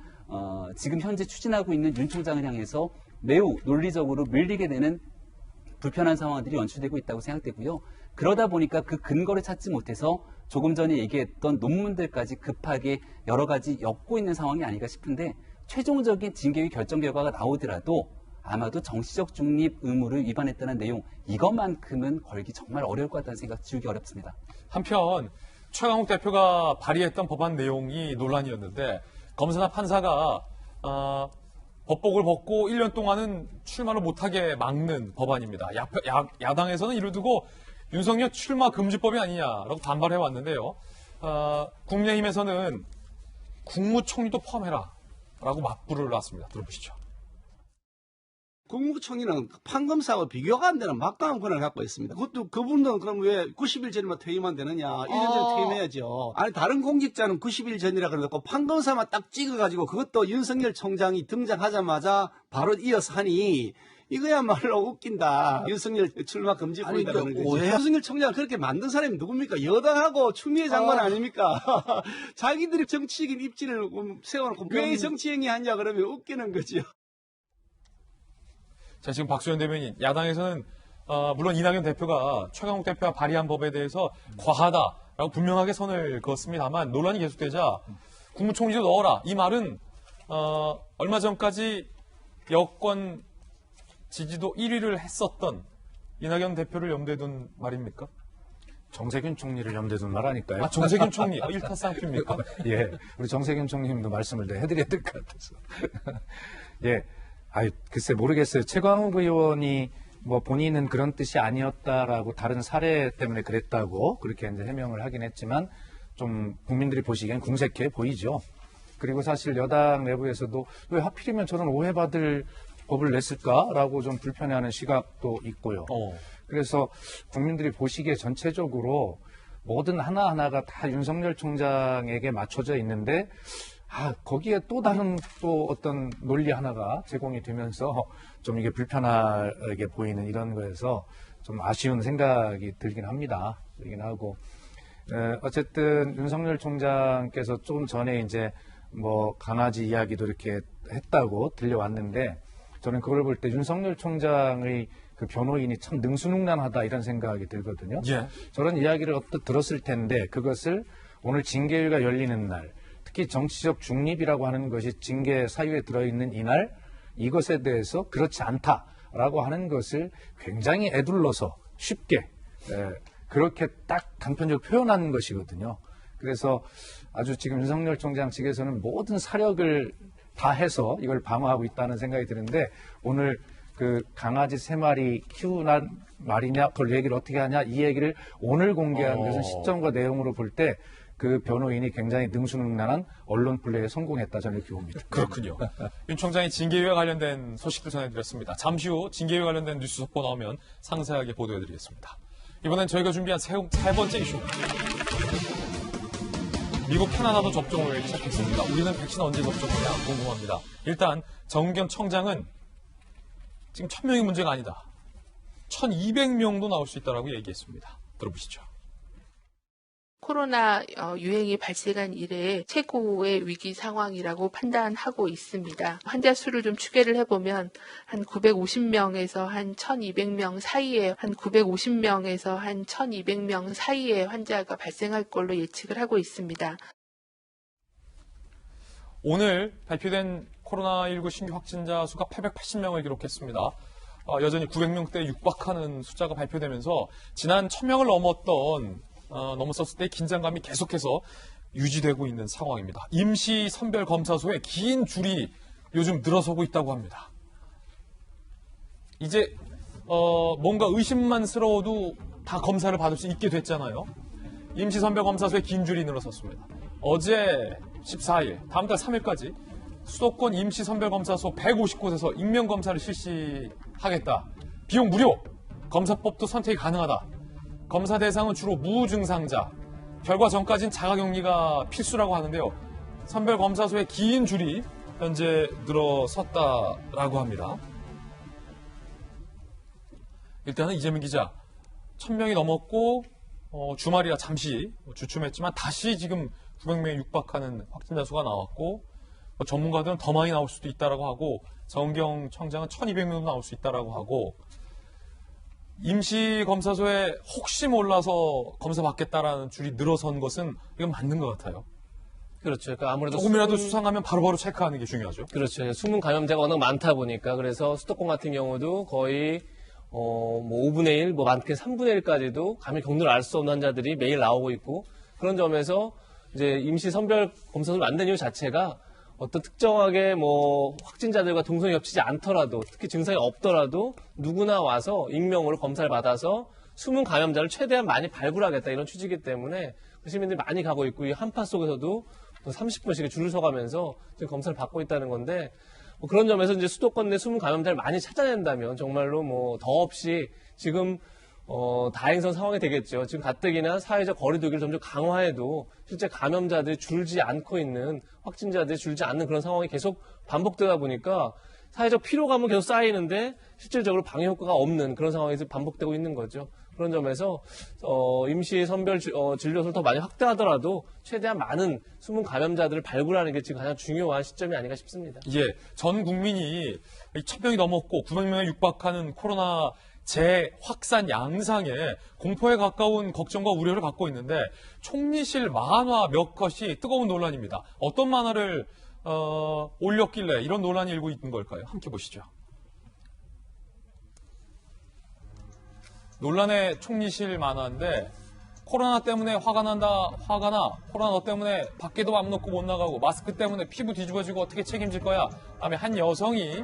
지금 현재 추진하고 있는 윤 총장을 향해서 매우 논리적으로 밀리게 되는 불편한 상황들이 연출되고 있다고 생각되고요. 그러다 보니까 그 근거를 찾지 못해서 조금 전에 얘기했던 논문들까지 급하게 여러 가지 엮고 있는 상황이 아닌가 싶은데, 최종적인 징계위 결정 결과가 나오더라도 아마도 정치적 중립 의무를 위반했다는 내용, 이것만큼은 걸기 정말 어려울 것 같다는 생각 지우기 어렵습니다. 한편 최강욱 대표가 발의했던 법안 내용이 논란이었는데, 검사나 판사가 법복을 벗고 1년 동안은 출마를 못하게 막는 법안입니다. 야당에서는 이를 두고 윤석열 출마 금지법이 아니냐라고 반발해 왔는데요. 국민의힘에서는 국무총리도 포함해라 라고 맞불을 놨습니다. 들어보시죠. 국무총리는 판검사하고 비교가 안 되는 막강한 권한을 갖고 있습니다. 그것도 그분은 그럼 왜 90일 전에만 퇴임하면 되느냐? 1년 전에 퇴임해야죠. 아니, 다른 공직자는 90일 전이라 그래놓고 판검사만 딱 찍어가지고 그것도 윤석열 총장이 등장하자마자 바로 이어서 하니 이거야말로 웃긴다. 윤석열 출마 금지법이다. 윤석열 총장을 그렇게 만든 사람이 누굽니까? 여당하고 추미애 장관 아닙니까? 자기들이 정치적인 입지를 세워놓고 왜 정치행위 하냐 그러면 웃기는 거죠. 자, 지금 박수현 대변인, 야당에서는 물론 이낙연 대표가 최강욱 대표가 발의한 법에 대해서 과하다라고 분명하게 선을 그었습니다만, 논란이 계속되자 국무총리도 넣어라, 이 말은 얼마 전까지 여권 지지도 1위를 했었던 이낙연 대표를 염두에 둔 말입니까? 정세균 총리를 염두에 둔 말하니까요. 정세균 총리, 일타쌍피입니까? 예, 우리 정세균 총리님도 말씀을 해드려야 될 것 같아서. 예. 글쎄 모르겠어요. 최광욱 의원이 뭐 본인은 그런 뜻이 아니었다라고 다른 사례 때문에 그랬다고 그렇게 이제 해명을 하긴 했지만, 좀 국민들이 보시기엔 궁색해 보이죠. 그리고 사실 여당 내부에서도 왜 하필이면 저런 오해받을 법을 냈을까라고 좀 불편해하는 시각도 있고요. 그래서 국민들이 보시기에 전체적으로 모든 하나하나가 다 윤석열 총장에게 맞춰져 있는데, 거기에 또 다른 또 어떤 논리 하나가 제공이 되면서 좀 이게 불편하게 보이는 이런 거에서 좀 아쉬운 생각이 들긴 합니다. 들긴 하고. 어쨌든 윤석열 총장께서 조금 전에 이제 뭐 강아지 이야기도 이렇게 했다고 들려왔는데, 저는 그걸 볼 때 윤석열 총장의 그 변호인이 참 능수능란하다 이런 생각이 들거든요. 예. 저런 이야기를 들었을 텐데, 그것을 오늘 징계위가 열리는 날, 특히 정치적 중립이라고 하는 것이 징계 사유에 들어있는 이날, 이것에 대해서 그렇지 않다라고 하는 것을 굉장히 애둘러서 쉽게 그렇게 딱 단편적으로 표현한 것이거든요. 그래서 아주 지금 윤석열 총장 측에서는 모든 사력을 다 해서 이걸 방어하고 있다는 생각이 드는데, 오늘 그 강아지 3마리 키우는 말이냐, 그걸 얘기를 어떻게 하냐, 이 얘기를 오늘 공개한 것은 시점과 내용으로 볼 때 그 변호인이 굉장히 능수능란한 언론 플레이에 성공했다, 저는 이렇게 봅니다. 그렇군요. 윤 총장이 징계위와 관련된 소식도 전해드렸습니다. 잠시 후 징계위와 관련된 뉴스 속보 나오면 상세하게 보도해드리겠습니다. 이번엔 저희가 준비한 세 번째 이슈입니다. 미국 캐나다도 접종을 시작했습니다. 우리는 백신 언제 접종하냐 궁금합니다. 일단 정경 청장은 지금 1000명이 문제가 아니다. 1200명도 나올 수 있다고 얘기했습니다. 들어보시죠. 코로나 유행이 발생한 이래 최고의 위기 상황이라고 판단하고 있습니다. 환자 수를 좀 추계를 해보면 한 950명에서 한 1200명 사이에 한 950명에서 한 1200명 사이에 환자가 발생할 걸로 예측을 하고 있습니다. 오늘 발표된 코로나19 신규 확진자 수가 880명을 기록했습니다. 여전히 900명대에 육박하는 숫자가 발표되면서 지난 1000명을 넘었었을 때 긴장감이 계속해서 유지되고 있는 상황입니다. 임시 선별 검사소에 긴 줄이 요즘 늘어서고 있다고 합니다. 이제 뭔가 의심만스러워도 다 검사를 받을 수 있게 됐잖아요. 임시 선별 검사소에 긴 줄이 늘어섰습니다. 어제 14일, 다음 달 3일까지 수도권 임시 선별 검사소 150곳에서 익명 검사를 실시하겠다. 비용 무료. 검사법도 선택이 가능하다. 검사 대상은 주로 무증상자, 결과 전까지는 자가격리가 필수라고 하는데요. 선별검사소에 긴 줄이 현재 늘어섰다라고 합니다. 일단은 이재명 기자, 1000명이 넘었고 주말이라 잠시 주춤했지만 다시 지금 900명에 육박하는 확진자 수가 나왔고 전문가들은 더 많이 나올 수도 있다라고 하고 정경 청장은 1200명도 나올 수 있다라고 하고 임시검사소에 혹시 몰라서 검사 받겠다라는 줄이 늘어선 것은 이건 맞는 것 같아요. 그렇죠. 그러니까 아무래도 조금이라도 수상하면 바로바로 체크하는 게 중요하죠. 그렇죠. 숨은 감염자가 워낙 많다 보니까 그래서 수도권 같은 경우도 거의 뭐 5분의 1, 뭐 많게 3분의 1까지도 감염 경로를 알 수 없는 환자들이 매일 나오고 있고 그런 점에서 이제 임시 선별 검사소를 만든 이유 자체가 어떤 특정하게 뭐 확진자들과 동선이 겹치지 않더라도 특히 증상이 없더라도 누구나 와서 익명으로 검사를 받아서 숨은 감염자를 최대한 많이 발굴하겠다 이런 취지이기 때문에 시민들이 많이 가고 있고 이 한파 속에서도 30분씩 줄을 서가면서 지금 검사를 받고 있다는 건데 뭐 그런 점에서 이제 수도권 내 숨은 감염자를 많이 찾아낸다면 정말로 뭐 더없이 지금 다행선 상황이 되겠죠. 지금 가뜩이나 사회적 거리두기를 점점 강화해도 실제 감염자들이 줄지 않고 있는 확진자들이 줄지 않는 그런 상황이 계속 반복되다 보니까 사회적 피로감은 계속 쌓이는데 실질적으로 방역 효과가 없는 그런 상황에서 반복되고 있는 거죠. 그런 점에서 임시 선별 진료소를 더 많이 확대하더라도 최대한 많은 숨은 감염자들을 발굴하는 게 지금 가장 중요한 시점이 아닌가 싶습니다. 예, 전 국민이 1000명이 넘었고 900명에 육박하는 코로나 재확산 양상에 공포에 가까운 걱정과 우려를 갖고 있는데 총리실 만화 몇 컷이 뜨거운 논란입니다. 어떤 만화를 올렸길래 이런 논란이 일고 있는 걸까요? 함께 보시죠. 논란의 총리실 만화인데 코로나 때문에 화가 나 코로나 너 때문에 밖에도 맘 놓고 못 나가고 마스크 때문에 피부 뒤집어지고 어떻게 책임질 거야. 다음에 한 여성이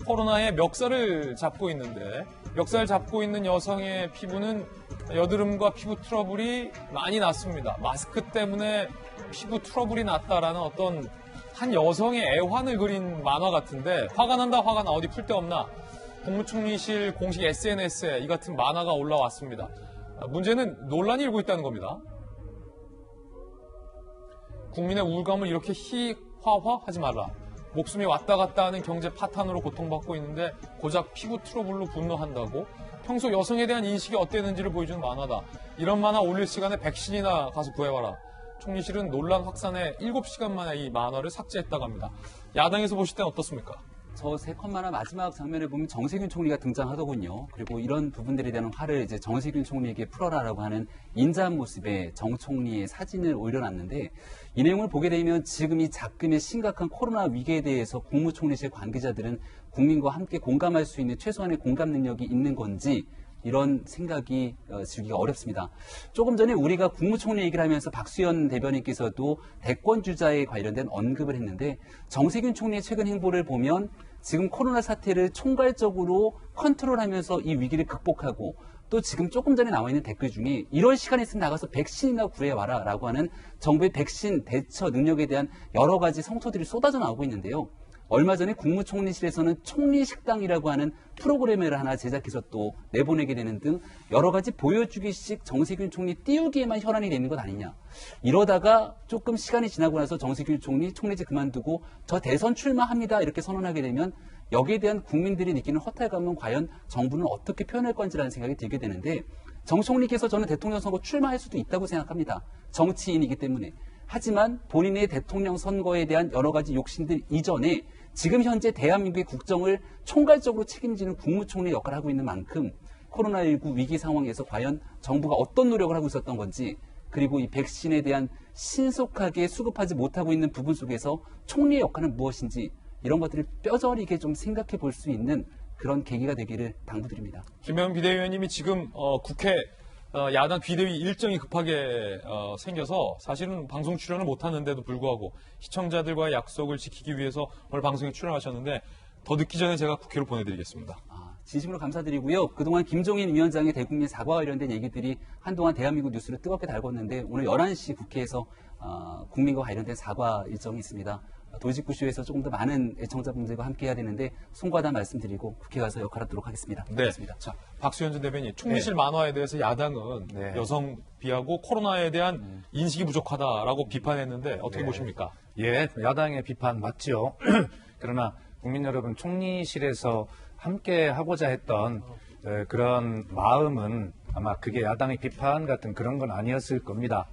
코로나의 멱살을 잡고 있는데 멱살 잡고 있는 여성의 피부는 여드름과 피부 트러블이 많이 났습니다. 마스크 때문에 피부 트러블이 났다라는 어떤 한 여성의 애환을 그린 만화 같은데 화가 난다 화가 나 어디 풀 데 없나 국무총리실 공식 SNS에 이 같은 만화가 올라왔습니다. 문제는 논란이 일고 있다는 겁니다. 국민의 우울감을 이렇게 희화화하지 말라. 목숨이 왔다 갔다 하는 경제 파탄으로 고통받고 있는데 고작 피부 트러블로 분노한다고? 평소 여성에 대한 인식이 어땠는지를 보여주는 만화다. 이런 만화 올릴 시간에 100신이나 가서 구해봐라. 총리실은 논란 확산에 7시간 만에 이 만화를 삭제했다고 합니다. 야당에서 보실 때는 어떻습니까? 저 세 컷 만화 마지막 장면에 보면 정세균 총리가 등장하더군요. 그리고 이런 부분들에 대한 화를 이제 정세균 총리에게 풀어라라고 하는 인자한 모습의 정 총리의 사진을 올려놨는데 이 내용을 보게 되면 지금 이 작금의 심각한 코로나 위기에 대해서 국무총리실 관계자들은 국민과 함께 공감할 수 있는 최소한의 공감 능력이 있는 건지 이런 생각이 들기가 어렵습니다. 조금 전에 우리가 국무총리 얘기를 하면서 박수현 대변인께서도 대권 주자에 관련된 언급을 했는데 정세균 총리의 최근 행보를 보면 지금 코로나 사태를 총괄적으로 컨트롤하면서 이 위기를 극복하고 또 지금 조금 전에 나와 있는 댓글 중에 이럴 시간 있으면 나가서 백신이나 구해와라 라고 하는 정부의 백신 대처 능력에 대한 여러 가지 성토들이 쏟아져 나오고 있는데요. 얼마 전에 국무총리실에서는 총리식당이라고 하는 프로그램을 하나 제작해서 또 내보내게 되는 등 여러 가지 보여주기식 정세균 총리 띄우기에만 혈안이 되는 것 아니냐. 이러다가 조금 시간이 지나고 나서 정세균 총리 총리직 그만두고 저 대선 출마합니다 이렇게 선언하게 되면 여기에 대한 국민들이 느끼는 허탈감은 과연 정부는 어떻게 표현할 건지라는 생각이 들게 되는데 정 총리께서 저는 대통령 선거 출마할 수도 있다고 생각합니다. 정치인이기 때문에. 하지만 본인의 대통령 선거에 대한 여러 가지 욕심들 이전에 지금 현재 대한민국의 국정을 총괄적으로 책임지는 국무총리 역할을 하고 있는 만큼 코로나19 위기 상황에서 과연 정부가 어떤 노력을 하고 있었던 건지 그리고 이 백신에 대한 신속하게 수급하지 못하고 있는 부분 속에서 총리의 역할은 무엇인지 이런 것들을 뼈저리게 좀 생각해 볼 수 있는 그런 계기가 되기를 당부드립니다. 김영현 비대위원님이 지금 국회 야당 비대위 일정이 급하게 생겨서 사실은 방송 출연을 못하는데도 불구하고 시청자들과의 약속을 지키기 위해서 오늘 방송에 출연하셨는데 더 늦기 전에 제가 국회로 보내드리겠습니다. 진심으로 감사드리고요. 그동안 김종인 위원장의 대국민 사과와 관련된 얘기들이 한동안 대한민국 뉴스를 뜨겁게 달궜는데 오늘 11시 국회에서 국민과 관련된 사과 일정이 있습니다. 도지구쇼에서 조금 더 많은 애청자분들과 함께 해야 되는데 송구하다 말씀드리고 국회 가서 역할하도록 하겠습니다. 네. 고맙습니다. 자, 박수현 전 대변인, 총리실 만화에 대해서 야당은 여성 비하고 코로나에 대한 인식이 부족하다라고 비판했는데 어떻게 보십니까? 예, 야당의 비판 맞죠. 그러나 국민 여러분, 총리실에서 함께 하고자 했던 그런 마음은 아마 그게 야당의 비판 같은 그런 건 아니었을 겁니다.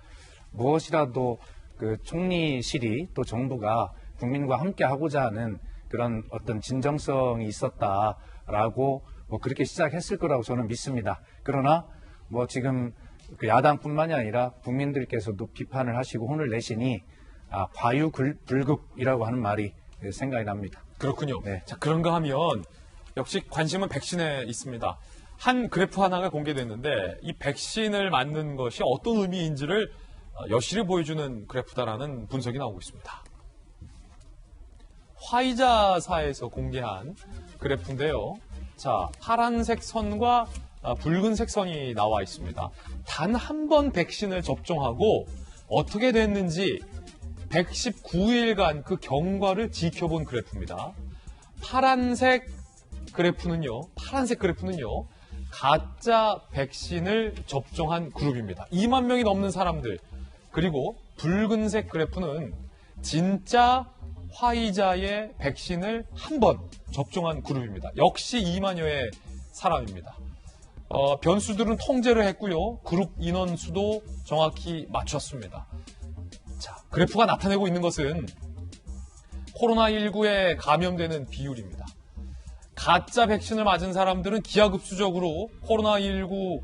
무엇이라도 그 총리실이 또 정부가 국민과 함께 하고자 하는 그런 어떤 진정성이 있었다라고 뭐 그렇게 시작했을 거라고 저는 믿습니다. 그러나 뭐 지금 그 야당뿐만이 아니라 국민들께서도 비판을 하시고 혼을 내시니 과유불급이라고 하는 말이 생각이 납니다. 그렇군요. 네. 자, 그런가 하면 역시 관심은 백신에 있습니다. 한 그래프 하나가 공개됐는데 이 백신을 맞는 것이 어떤 의미인지를 여실히 보여주는 그래프다라는 분석이 나오고 있습니다. 화이자사에서 공개한 그래프인데요. 자, 파란색 선과 붉은색 선이 나와 있습니다. 단 한 번 백신을 접종하고 어떻게 됐는지 119일간 그 경과를 지켜본 그래프입니다. 파란색 그래프는요, 가짜 백신을 접종한 그룹입니다. 2만 명이 넘는 사람들. 그리고 붉은색 그래프는 진짜 화이자의 백신을 한 번 접종한 그룹입니다. 역시 2만여의 사람입니다. 변수들은 통제를 했고요. 그룹 인원수도 정확히 맞췄습니다. 자, 그래프가 나타내고 있는 것은 코로나19에 감염되는 비율입니다. 가짜 백신을 맞은 사람들은 기하급수적으로 코로나19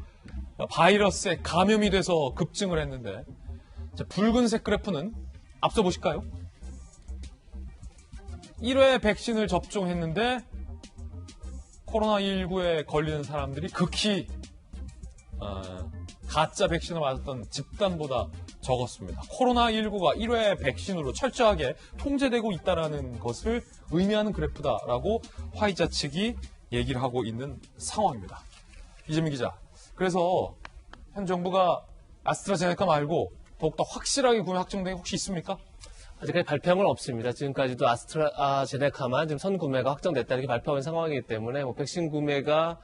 바이러스에 감염이 돼서 급증을 했는데, 자, 붉은색 그래프는 앞서 보실까요? 1회 백신을 접종했는데 코로나19에 걸리는 사람들이 극히 가짜 백신을 맞았던 집단보다 적었습니다. 코로나19가 1회 백신으로 철저하게 통제되고 있다는 것을 의미하는 그래프다라고 화이자 측이 얘기를 하고 있는 상황입니다. 이재민 기자, 그래서 현 정부가 아스트라제네카 말고 더욱더 확실하게 구매 확정된 게 혹시 있습니까? 아직까지 발표한 건 없습니다. 지금까지도 아스트라제네카만 지금 선구매가 확정됐다 이렇게 발표한 상황이기 때문에 백신 구매가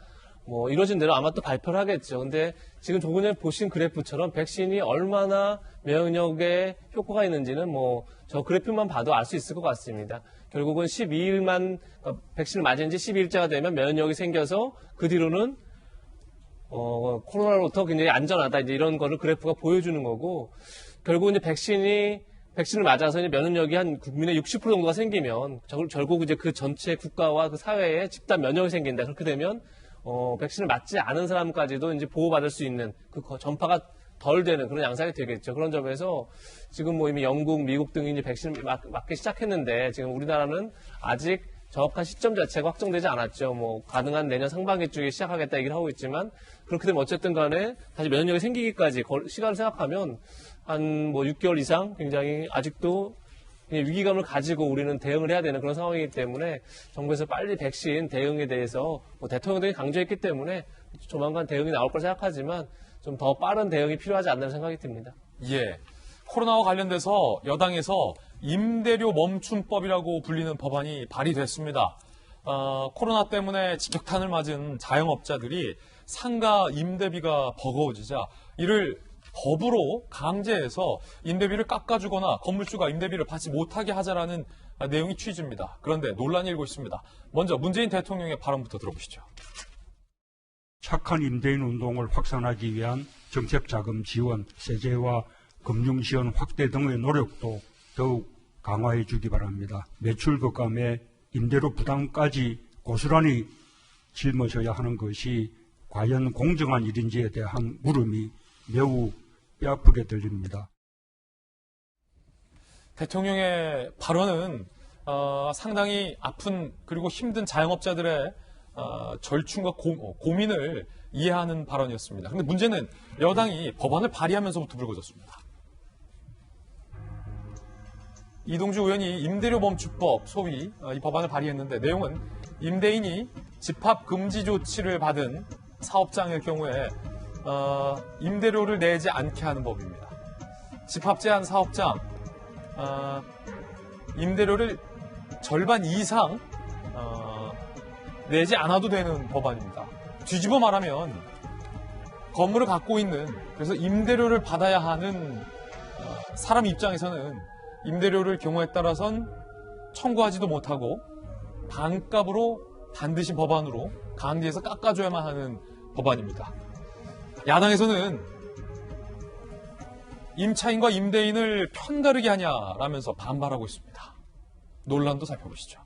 이루어진 대로 아마 또 발표를 하겠죠. 근데 지금 조금 전에 보신 그래프처럼 백신이 얼마나 면역에 효과가 있는지는 저 그래프만 봐도 알 수 있을 것 같습니다. 결국은 12일만 백신을 맞은 지 12일째가 되면 면역이 생겨서 그 뒤로는 코로나로부터 굉장히 안전하다 이제 이런 거를 그래프가 보여주는 거고, 결국 이제 백신을 맞아서 이제 면역력이 한 국민의 60% 정도가 생기면 결국 이제 그 전체 국가와 그 사회에 집단 면역이 생긴다. 그렇게 되면 백신을 맞지 않은 사람까지도 이제 보호받을 수 있는 그 전파가 덜 되는 그런 양상이 되겠죠. 그런 점에서 지금 이미 영국, 미국 등이 이제 백신을 맞기 시작했는데 지금 우리나라는 아직 정확한 시점 자체가 확정되지 않았죠. 뭐 가능한 내년 상반기 쪽에 시작하겠다 얘기를 하고 있지만 그렇게 되면 어쨌든 간에 다시 면역력이 생기기까지 시간을 생각하면 한 뭐 6개월 이상 굉장히 아직도 위기감을 가지고 우리는 대응을 해야 되는 그런 상황이기 때문에 정부에서 빨리 백신 대응에 대해서 뭐 대통령들이 강조했기 때문에 조만간 대응이 나올 걸 생각하지만 좀 더 빠른 대응이 필요하지 않나 생각이 듭니다. 예. 코로나와 관련돼서 여당에서 임대료 멈춤법이라고 불리는 법안이 발의됐습니다. 코로나 때문에 직격탄을 맞은 자영업자들이 상가 임대비가 버거워지자 이를 법으로 강제해서 임대비를 깎아주거나 건물주가 임대비를 받지 못하게 하자라는 내용이 취지입니다. 그런데 논란이 일고 있습니다. 먼저 문재인 대통령의 발언부터 들어보시죠. 착한 임대인 운동을 확산하기 위한 정책자금 지원, 세제와 금융지원 확대 등의 노력도 더욱 강화해 주기 바랍니다. 매출 급감에 임대료 부담까지 고스란히 짊어져야 하는 것이 과연 공정한 일인지에 대한 물음이 매우 뼈아프게 들립니다. 대통령의 발언은 상당히 아픈 그리고 힘든 자영업자들의 절충과 고민을 이해하는 발언이었습니다. 그런데 문제는 여당이 법안을 발의하면서부터 불거졌습니다. 이동주 의원이 임대료 멈춤법 소위 이 법안을 발의했는데 내용은 임대인이 집합 금지 조치를 받은 사업장의 경우에 임대료를 내지 않게 하는 법입니다. 집합 제한 사업장 임대료를 절반 이상 내지 않아도 되는 법안입니다. 뒤집어 말하면 건물을 갖고 있는 그래서 임대료를 받아야 하는 사람 입장에서는 임대료를 경우에 따라선 청구하지도 못하고 반값으로 반드시 법안으로 강제해서 깎아줘야만 하는 법안입니다. 야당에서는 임차인과 임대인을 편가르게 하냐라면서 반발하고 있습니다. 논란도 살펴보시죠.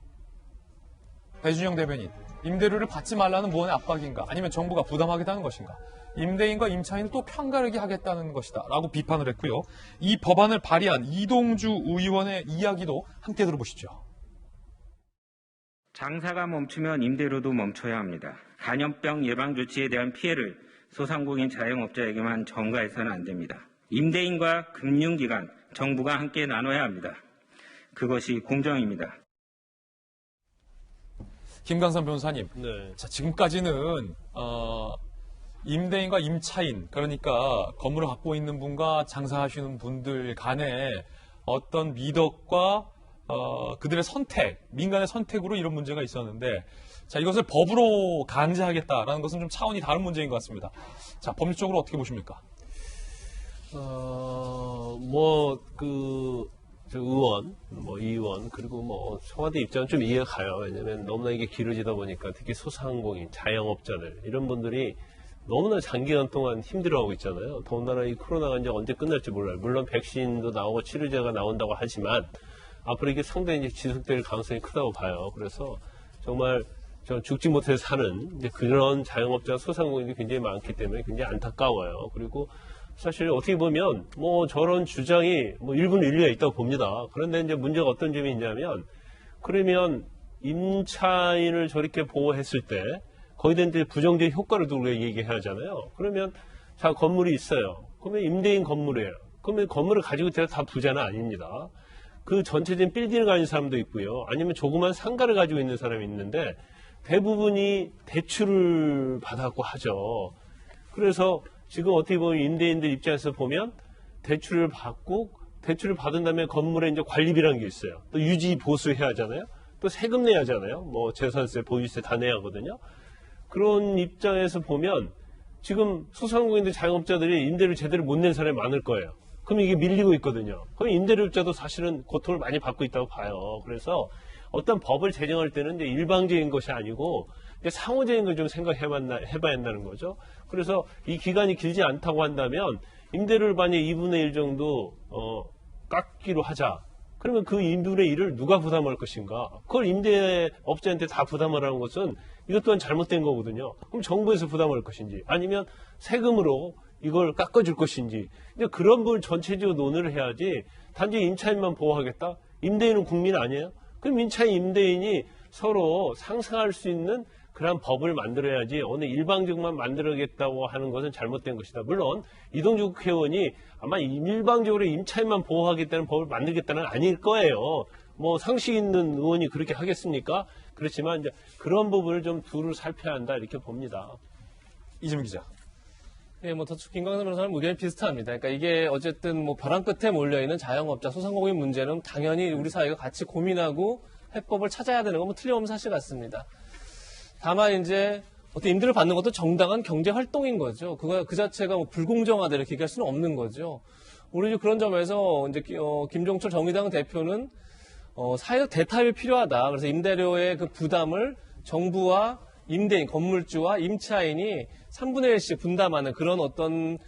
배준영 대변인, 임대료를 받지 말라는 무언의 압박인가 아니면 정부가 부담하겠다는 것인가 임대인과 임차인을 또 편가르게 하겠다는 것이다 라고 비판을 했고요. 이 법안을 발의한 이동주 의원의 이야기도 함께 들어보시죠. 장사가 멈추면 임대료도 멈춰야 합니다. 감염병 예방 조치에 대한 피해를 소상공인 자영업자에게만 전가해서는 안 됩니다. 임대인과 금융기관, 정부가 함께 나눠야 합니다. 그것이 공정입니다. 김강삼 변호사님, 네. 자, 지금까지는 임대인과 임차인, 그러니까 건물을 갖고 있는 분과 장사하시는 분들 간에 어떤 미덕과 그들의 선택, 민간의 선택으로 이런 문제가 있었는데, 자, 이것을 법으로 강제하겠다라는 것은 좀 차원이 다른 문제인 것 같습니다. 자, 법률적으로 어떻게 보십니까? 의원, 이 의원, 그리고 청와대 입장은 좀 이해가 가요. 왜냐면 너무나 이게 길어지다 보니까 특히 소상공인, 자영업자들, 이런 분들이 너무나 장기간 동안 힘들어하고 있잖아요. 더군다나 이 코로나가 이제 언제 끝날지 몰라요. 물론 백신도 나오고 치료제가 나온다고 하지만 앞으로 이게 상당히 이제 지속될 가능성이 크다고 봐요. 그래서 정말 죽지 못해 사는 이제 그런 자영업자, 소상공인이 굉장히 많기 때문에 굉장히 안타까워요. 그리고 사실 어떻게 보면 저런 주장이 일분 일리가 있다고 봅니다. 그런데 이제 문제가 어떤 점이 있냐면 그러면 임차인을 저렇게 보호했을 때 거기다 이제 부정적 효과를 두고 얘기해야 하잖아요. 그러면 자, 건물이 있어요. 그러면 임대인 건물이에요. 그러면 건물을 가지고 있다가 다 부자는 아닙니다. 그 전체적인 빌딩을 가진 사람도 있고요. 아니면 조그만 상가를 가지고 있는 사람이 있는데 대부분이 대출을 받았고 하죠. 그래서 지금 어떻게 보면 임대인들 입장에서 보면 대출을 받은 다음에 건물에 이제 관리비라는 게 있어요. 또 유지 보수해야 하잖아요. 또 세금 내야 하잖아요. 재산세, 보유세 다 내야 하거든요. 그런 입장에서 보면 지금 소상공인들 자영업자들이 임대를 제대로 못 낸 사람이 많을 거예요. 그럼 이게 밀리고 있거든요. 그럼 임대료자도 사실은 고통을 많이 받고 있다고 봐요. 그래서 어떤 법을 제정할 때는 이제 일방적인 것이 아니고 이제 상호적인 걸 좀 해봐야 한다는 거죠. 그래서 이 기간이 길지 않다고 한다면 임대료를 만약 2분의 1 정도 깎기로 하자. 그러면 그 2분의 1을 누가 부담할 것인가? 그걸 임대업자한테 다 부담하라는 것은 이것 또한 잘못된 거거든요. 그럼 정부에서 부담할 것인지 아니면 세금으로 이걸 깎아줄 것인지 이제 그런 걸 전체적으로 논의를 해야지 단지 임차인만 보호하겠다? 임대인은 국민 아니에요? 그럼 임차인, 임대인이 서로 상생할 수 있는 그런 법을 만들어야지 어느 일방적만 만들어야겠다고 하는 것은 잘못된 것이다. 물론 이동주 국회의원이 아마 일방적으로 임차인만 보호하겠다는 법을 만들겠다는 아닐 거예요. 뭐 상식 있는 의원이 그렇게 하겠습니까? 그렇지만 이제 그런 부분을 좀 두루 살펴야 한다 이렇게 봅니다. 이재명 기자. 네, 뭐 저축 김광선 변호사는 의견이 비슷합니다. 그러니까 이게 어쨌든 뭐 벼랑 끝에 몰려있는 자영업자, 소상공인 문제는 당연히 우리 사회가 같이 고민하고 해법을 찾아야 되는 건 뭐 틀림없는 사실 같습니다. 다만 이제 어떤 임대를 받는 것도 정당한 경제 활동인 거죠. 그 자체가 뭐 불공정하다 이렇게 얘기할 수는 없는 거죠. 우리 그런 점에서 이제 김종철 정의당 대표는 사회적 대타협이 필요하다. 그래서 임대료의 그 부담을 정부와 임대인, 건물주와 임차인이 3분의 1씩 분담하는 그런 어떤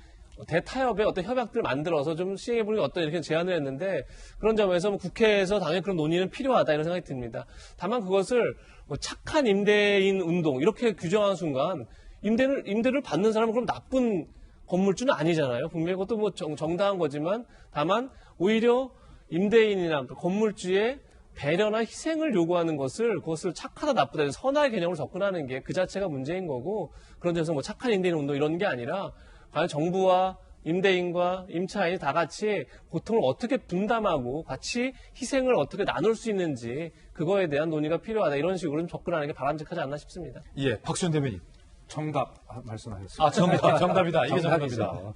대타협의 어떤 협약들을 만들어서 좀 시행해보는 게 어떤 이렇게 제안을 했는데 그런 점에서 뭐 국회에서 당연히 그런 논의는 필요하다 이런 생각이 듭니다. 다만 그것을 뭐 착한 임대인 운동 이렇게 규정하는 순간 임대를 받는 사람은 그럼 나쁜 건물주는 아니잖아요. 분명히 그것도 뭐 정당한 거지만 다만 오히려 임대인이나 건물주의 배려나 희생을 요구하는 그것을 착하다 나쁘다 선화의 개념으로 접근하는 게 그 자체가 문제인 거고 그런 점에서 뭐 착한 임대인 운동 이런 게 아니라 과연 정부와 임대인과 임차인이 다 같이 고통을 어떻게 분담하고 같이 희생을 어떻게 나눌 수 있는지 그거에 대한 논의가 필요하다 이런 식으로 좀 접근하는 게 바람직하지 않나 싶습니다. 예, 박수현 대변인. 정답 말씀하셨습니다. 아, 정답이다. 이게 정답이다.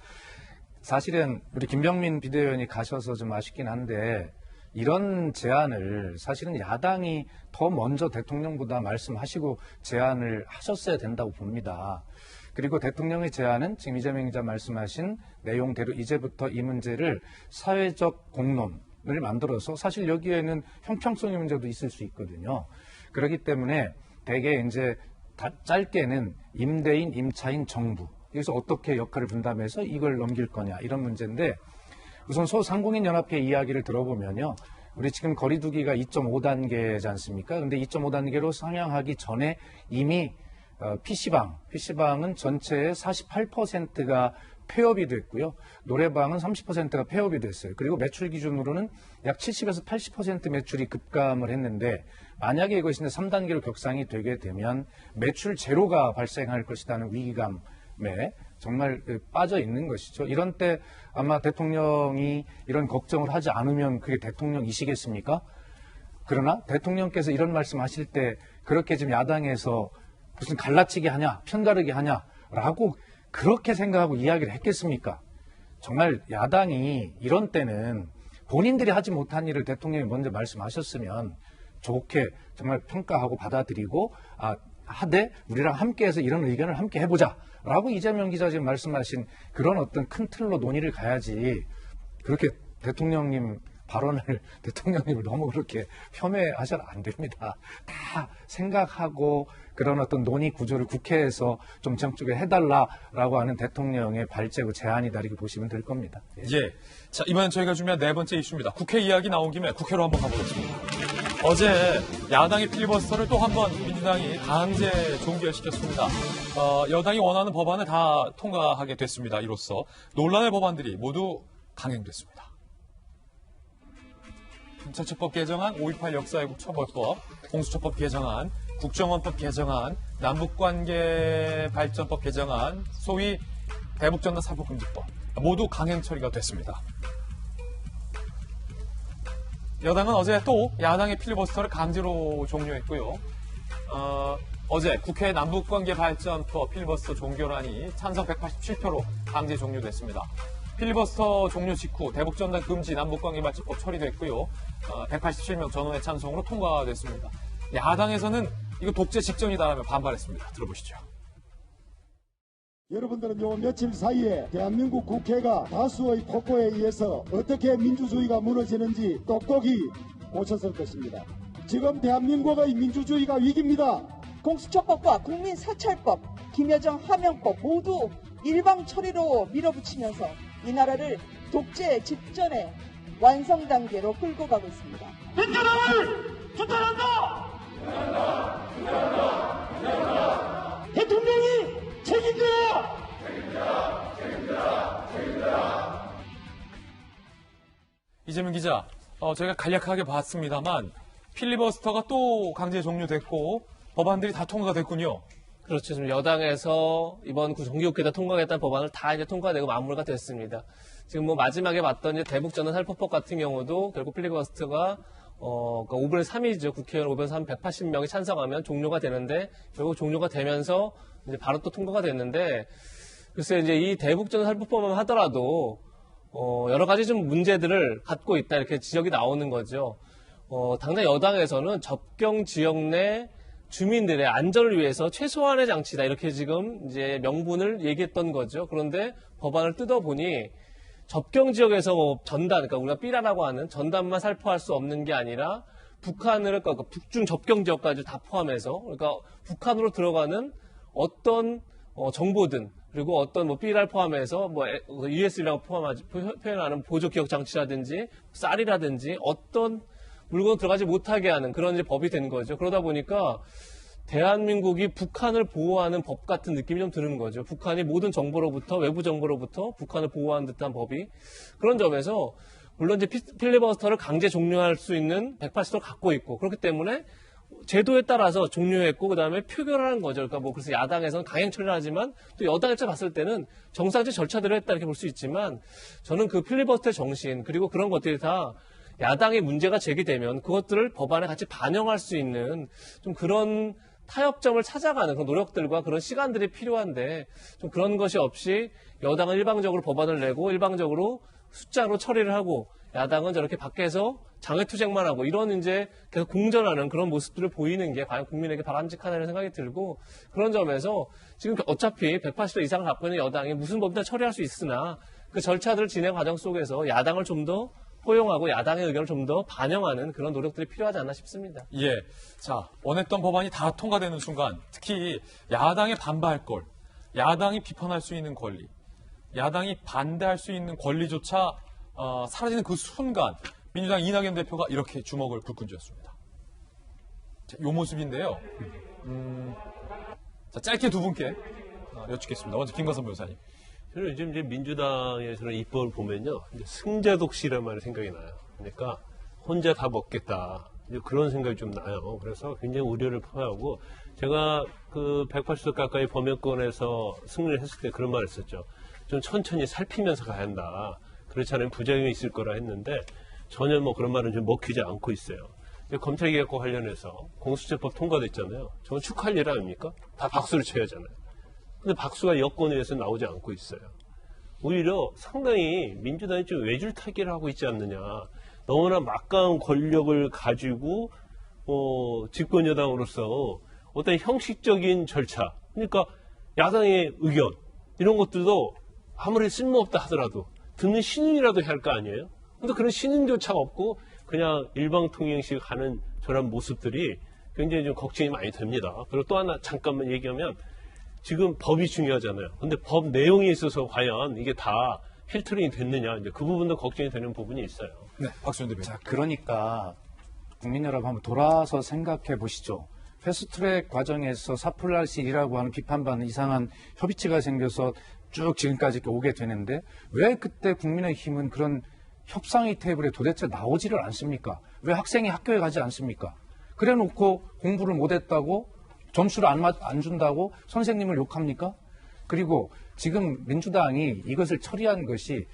사실은 우리 김병민 비대위원이 가셔서 좀 아쉽긴 한데 이런 제안을 사실은 야당이 더 먼저 대통령보다 말씀하시고 제안을 하셨어야 된다고 봅니다. 그리고 대통령의 제안은 지금 이재명 기자 말씀하신 내용대로 이제부터 이 문제를 사회적 공론을 만들어서 사실 여기에는 형평성의 문제도 있을 수 있거든요. 그렇기 때문에 대개 이제 짧게는 임대인, 임차인, 정부 여기서 어떻게 역할을 분담해서 이걸 넘길 거냐 이런 문제인데 우선 소상공인 연합회 이야기를 들어보면요. 우리 지금 거리두기가 2.5단계지 않습니까? 근데 2.5단계로 상향하기 전에 이미 PC방은 전체의 48%가 폐업이 됐고요. 노래방은 30%가 폐업이 됐어요. 그리고 매출 기준으로는 약 70에서 80% 매출이 급감을 했는데 만약에 이것이 3단계로 격상이 되게 되면 매출 제로가 발생할 것이라는 위기감에 정말 빠져 있는 것이죠. 이런 때 아마 대통령이 이런 걱정을 하지 않으면 그게 대통령이시겠습니까? 그러나 대통령께서 이런 말씀하실 때 그렇게 지금 야당에서 무슨 갈라치기 하냐, 편가르기 하냐라고 그렇게 생각하고 이야기를 했겠습니까? 정말 야당이 이런 때는 본인들이 하지 못한 일을 대통령이 먼저 말씀하셨으면 좋게 정말 평가하고 받아들이고 하되 우리랑 함께해서 이런 의견을 함께 해보자라고 이재명 기자 지금 말씀하신 그런 어떤 큰 틀로 논의를 가야지 그렇게 대통령님 발언을 대통령님을 너무 그렇게 폄훼하셔도 안 됩니다. 다 생각하고 그런 어떤 논의 구조를 국회에서 좀 정적으로 해달라라고 하는 대통령의 발제고 제안이다 이렇게 보시면 될 겁니다. 예. 자, 이번엔 저희가 준비한 네 번째 이슈입니다. 국회 이야기 나온 김에 국회로 한번 가보겠습니다. 어제 야당의 필리버스터를 또 한 번 민주당이 강제 종결시켰습니다. 여당이 원하는 법안을 다 통과하게 됐습니다. 이로써 논란의 법안들이 모두 강행됐습니다. 경찰처법 개정안, 5.18 역사회국 처벌법, 공수처법 개정안, 국정원법 개정안, 남북관계 발전법 개정안, 소위 대북전단 살포금지법 모두 강행 처리가 됐습니다. 여당은 어제 또 야당의 필리버스터를 강제로 종료했고요. 어제 국회 남북관계 발전법 필리버스터 종결안이 찬성 187표로 강제 종료됐습니다. 필리버스터 종료 직후 대북전단 금지 남북관계 발전법 처리됐고요. 187명 전원의 찬성으로 통과됐습니다. 야당에서는 이거 독재 직전이다라며 반발했습니다. 들어보시죠. 여러분들은 요 며칠 사이에 대한민국 국회가 다수의 폭포에 의해서 어떻게 민주주의가 무너지는지 똑똑히 보셨을 것입니다. 지금 대한민국의 민주주의가 위기입니다. 공수처법과 국민사찰법, 김여정 하명법 모두 일방 처리로 밀어붙이면서 이 나라를 독재 직전에 완성 단계로 끌고 가고 있습니다. 민주당을 규탄한다! 대통령이 책임져야! 이재명 기자, 저희가 간략하게 봤습니다만 필리버스터가 또 강제 종료됐고 법안들이 다 통과가 됐군요. 그렇죠. 지금 여당에서 이번 정기국회에서 통과했던 법안을 다 이제 통과되고 마무리가 됐습니다. 지금 뭐 마지막에 봤던 이제 대북전단 살포법 같은 경우도 결국 필리버스터가 그러니까 5분의 3이죠. 국회의원 5분의 3 180명이 찬성하면 종료가 되는데 결국 종료가 되면서 이제 바로 또 통과가 됐는데 글쎄 이제 이 대북전단 살포법만 하더라도 여러 가지 좀 문제들을 갖고 있다 이렇게 지적이 나오는 거죠. 당장 여당에서는 접경 지역 내 주민들의 안전을 위해서 최소한의 장치다 이렇게 지금 이제 명분을 얘기했던 거죠. 그런데 법안을 뜯어보니 접경 지역에서 뭐 전단, 그러니까 우리가 삐라라고 하는 전단만 살포할 수 없는 게 아니라 북한을, 그러니까 북중 접경 지역까지 다 포함해서, 그러니까 북한으로 들어가는 어떤 정보든 그리고 어떤 뭐 삐라를 포함해서 뭐 USB라고 표현하는 보조 기억 장치라든지 쌀이라든지 어떤 물건 들어가지 못하게 하는 그런 이제 법이 된 거죠. 그러다 보니까 대한민국이 북한을 보호하는 법 같은 느낌이 좀 드는 거죠. 북한이 모든 정보로부터 외부 정보로부터 북한을 보호하는 듯한 법이 그런 점에서 물론 이제 필리버스터를 강제 종료할 수 있는 180도를 갖고 있고 그렇기 때문에 제도에 따라서 종료했고 그다음에 표결하는 거죠. 그러니까 뭐 그래서 야당에서는 강행 처리를 하지만 또 여당에서 봤을 때는 정상적 절차대로 했다 이렇게 볼 수 있지만 저는 그 필리버스터의 정신 그리고 그런 것들이 다 야당의 문제가 제기되면 그것들을 법안에 같이 반영할 수 있는 좀 그런 타협점을 찾아가는 그런 노력들과 그런 시간들이 필요한데 좀 그런 것이 없이 여당은 일방적으로 법안을 내고 일방적으로 숫자로 처리를 하고 야당은 저렇게 밖에서 장외투쟁만 하고 이런 이제 계속 공전하는 그런 모습들을 보이는 게 과연 국민에게 바람직하다는 생각이 들고 그런 점에서 지금 어차피 180도 이상을 갖고 있는 여당이 무슨 법이나 처리할 수 있으나 그 절차들 진행 과정 속에서 야당을 좀 더 포용하고 야당의 의견을 좀 더 반영하는 그런 노력들이 필요하지 않나 싶습니다. 예. 자, 원했던 법안이 다 통과되는 순간 특히 야당에 반발할 걸, 야당이 비판할 수 있는 권리, 야당이 반대할 수 있는 권리조차 사라지는 그 순간 민주당 이낙연 대표가 이렇게 주먹을 불끈 쥐었습니다. 자, 요 모습인데요. 자, 짧게 두 분께 여쭙겠습니다. 먼저 김관선 변호사님. 저는 요즘 이제 민주당에서는 입법을 보면요. 승자독시란 말이 생각이 나요. 그러니까 혼자 다 먹겠다. 이제 그런 생각이 좀 나요. 그래서 굉장히 우려를 표하고 제가 그 180도 가까이 범여권에서 승리를 했을 때 그런 말을 했었죠. 좀 천천히 살피면서 가야 한다. 그렇지 않으면 부작용이 있을 거라 했는데 전혀 뭐 그런 말은 좀 먹히지 않고 있어요. 검찰개혁과 관련해서 공수처법 통과됐잖아요. 저건 축하할 일 아닙니까? 다 박수를 쳐야 하잖아요. 근데 박수가 여권에서 나오지 않고 있어요. 오히려 상당히 민주당이 좀 외줄타기를 하고 있지 않느냐. 너무나 막강한 권력을 가지고 집권 여당으로서 어떤 형식적인 절차, 그러니까 야당의 의견 이런 것들도 아무리 쓸모없다 하더라도 듣는 신임이라도 해야 할 거 아니에요? 근데 그런 신임조차 없고 그냥 일방통행식 하는 저런 모습들이 굉장히 좀 걱정이 많이 됩니다. 그리고 또 하나 잠깐만 얘기하면 지금 법이 중요하잖아요. 근데 법 내용에 있어서 과연 이게 다 필터링이 됐느냐, 이제 그 부분도 걱정이 되는 부분이 있어요. 네, 박수현 대변인. 자, 그러니까 국민 여러분 한번 돌아서 생각해 보시죠. 패스트트랙 과정에서 사플라실이라고 하는 비판받는 이상한 협의체가 생겨서 쭉 지금까지 이렇게 오게 되는데 왜 그때 국민의힘은 그런 협상의 테이블에 도대체 나오지를 않습니까? 왜 학생이 학교에 가지 않습니까? 그래 놓고 공부를 못했다고 점수를 안 준다고 선생님을 욕합니까? 그리고 지금 민주당이 이것을 처리한 것이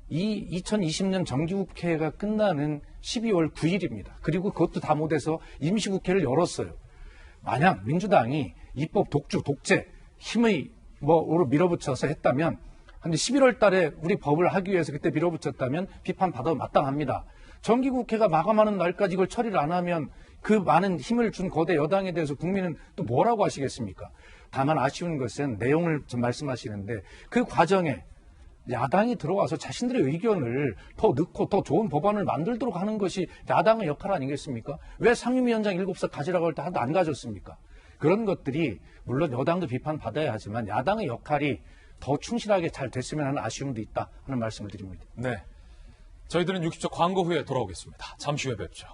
이 2020년 정기국회가 끝나는 12월 9일입니다. 그리고 그것도 다 못해서 임시국회를 열었어요. 만약 민주당이 입법 독주, 독재, 힘의 뭐로 밀어붙여서 했다면 한 11월 달에 우리 법을 하기 위해서 그때 밀어붙였다면 비판받아 마땅합니다. 정기국회가 마감하는 날까지 이걸 처리를 안 하면 그 많은 힘을 준 거대 여당에 대해서 국민은 또 뭐라고 하시겠습니까? 다만 아쉬운 것은 내용을 좀 말씀하시는데 그 과정에 야당이 들어와서 자신들의 의견을 더 넣고 더 좋은 법안을 만들도록 하는 것이 야당의 역할 아니겠습니까? 왜 상임위원장 7석 가지라고 할 때 하나도 안 가졌습니까? 그런 것들이 물론 여당도 비판받아야 하지만 야당의 역할이 더 충실하게 잘 됐으면 하는 아쉬움도 있다 하는 말씀을 드립니다. 네, 저희들은 60초 광고 후에 돌아오겠습니다. 잠시 후에 뵙죠.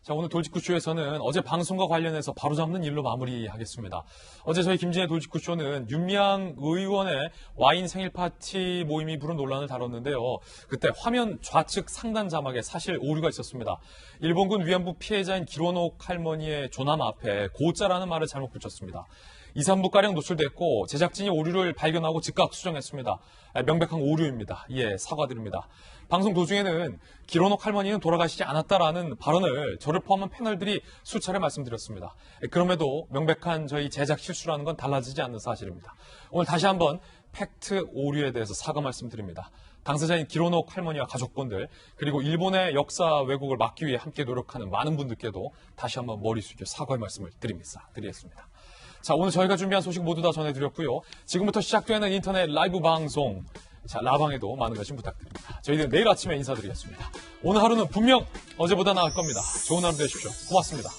자, 오늘 돌직구쇼에서는 어제 방송과 관련해서 바로잡는 일로 마무리하겠습니다. 어제 저희 김진의 돌직구쇼는 윤미향 의원의 와인 생일 파티 모임이 부른 논란을 다뤘는데요. 그때 화면 좌측 상단 자막에 사실 오류가 있었습니다. 일본군 위안부 피해자인 기로녹 할머니의 조남 앞에 고자라는 말을 잘못 붙였습니다. 2, 3부가량 노출됐고 제작진이 오류를 발견하고 즉각 수정했습니다. 명백한 오류입니다. 예, 사과드립니다. 방송 도중에는 기로녹 할머니는 돌아가시지 않았다라는 발언을 저를 포함한 패널들이 수차례 말씀드렸습니다. 그럼에도 명백한 저희 제작 실수라는 건 달라지지 않는 사실입니다. 오늘 다시 한번 팩트 오류에 대해서 사과 말씀드립니다. 당사자인 기로녹 할머니와 가족분들 그리고 일본의 역사 왜곡을 막기 위해 함께 노력하는 많은 분들께도 다시 한번 머리 숙여 사과의 말씀을 드리겠습니다. 자, 오늘 저희가 준비한 소식 모두 다 전해드렸고요. 지금부터 시작되는 인터넷 라이브 방송, 자, 라방에도 많은 관심 부탁드립니다. 저희는 내일 아침에 인사드리겠습니다. 오늘 하루는 분명 어제보다 나을 겁니다. 좋은 하루 되십시오. 고맙습니다.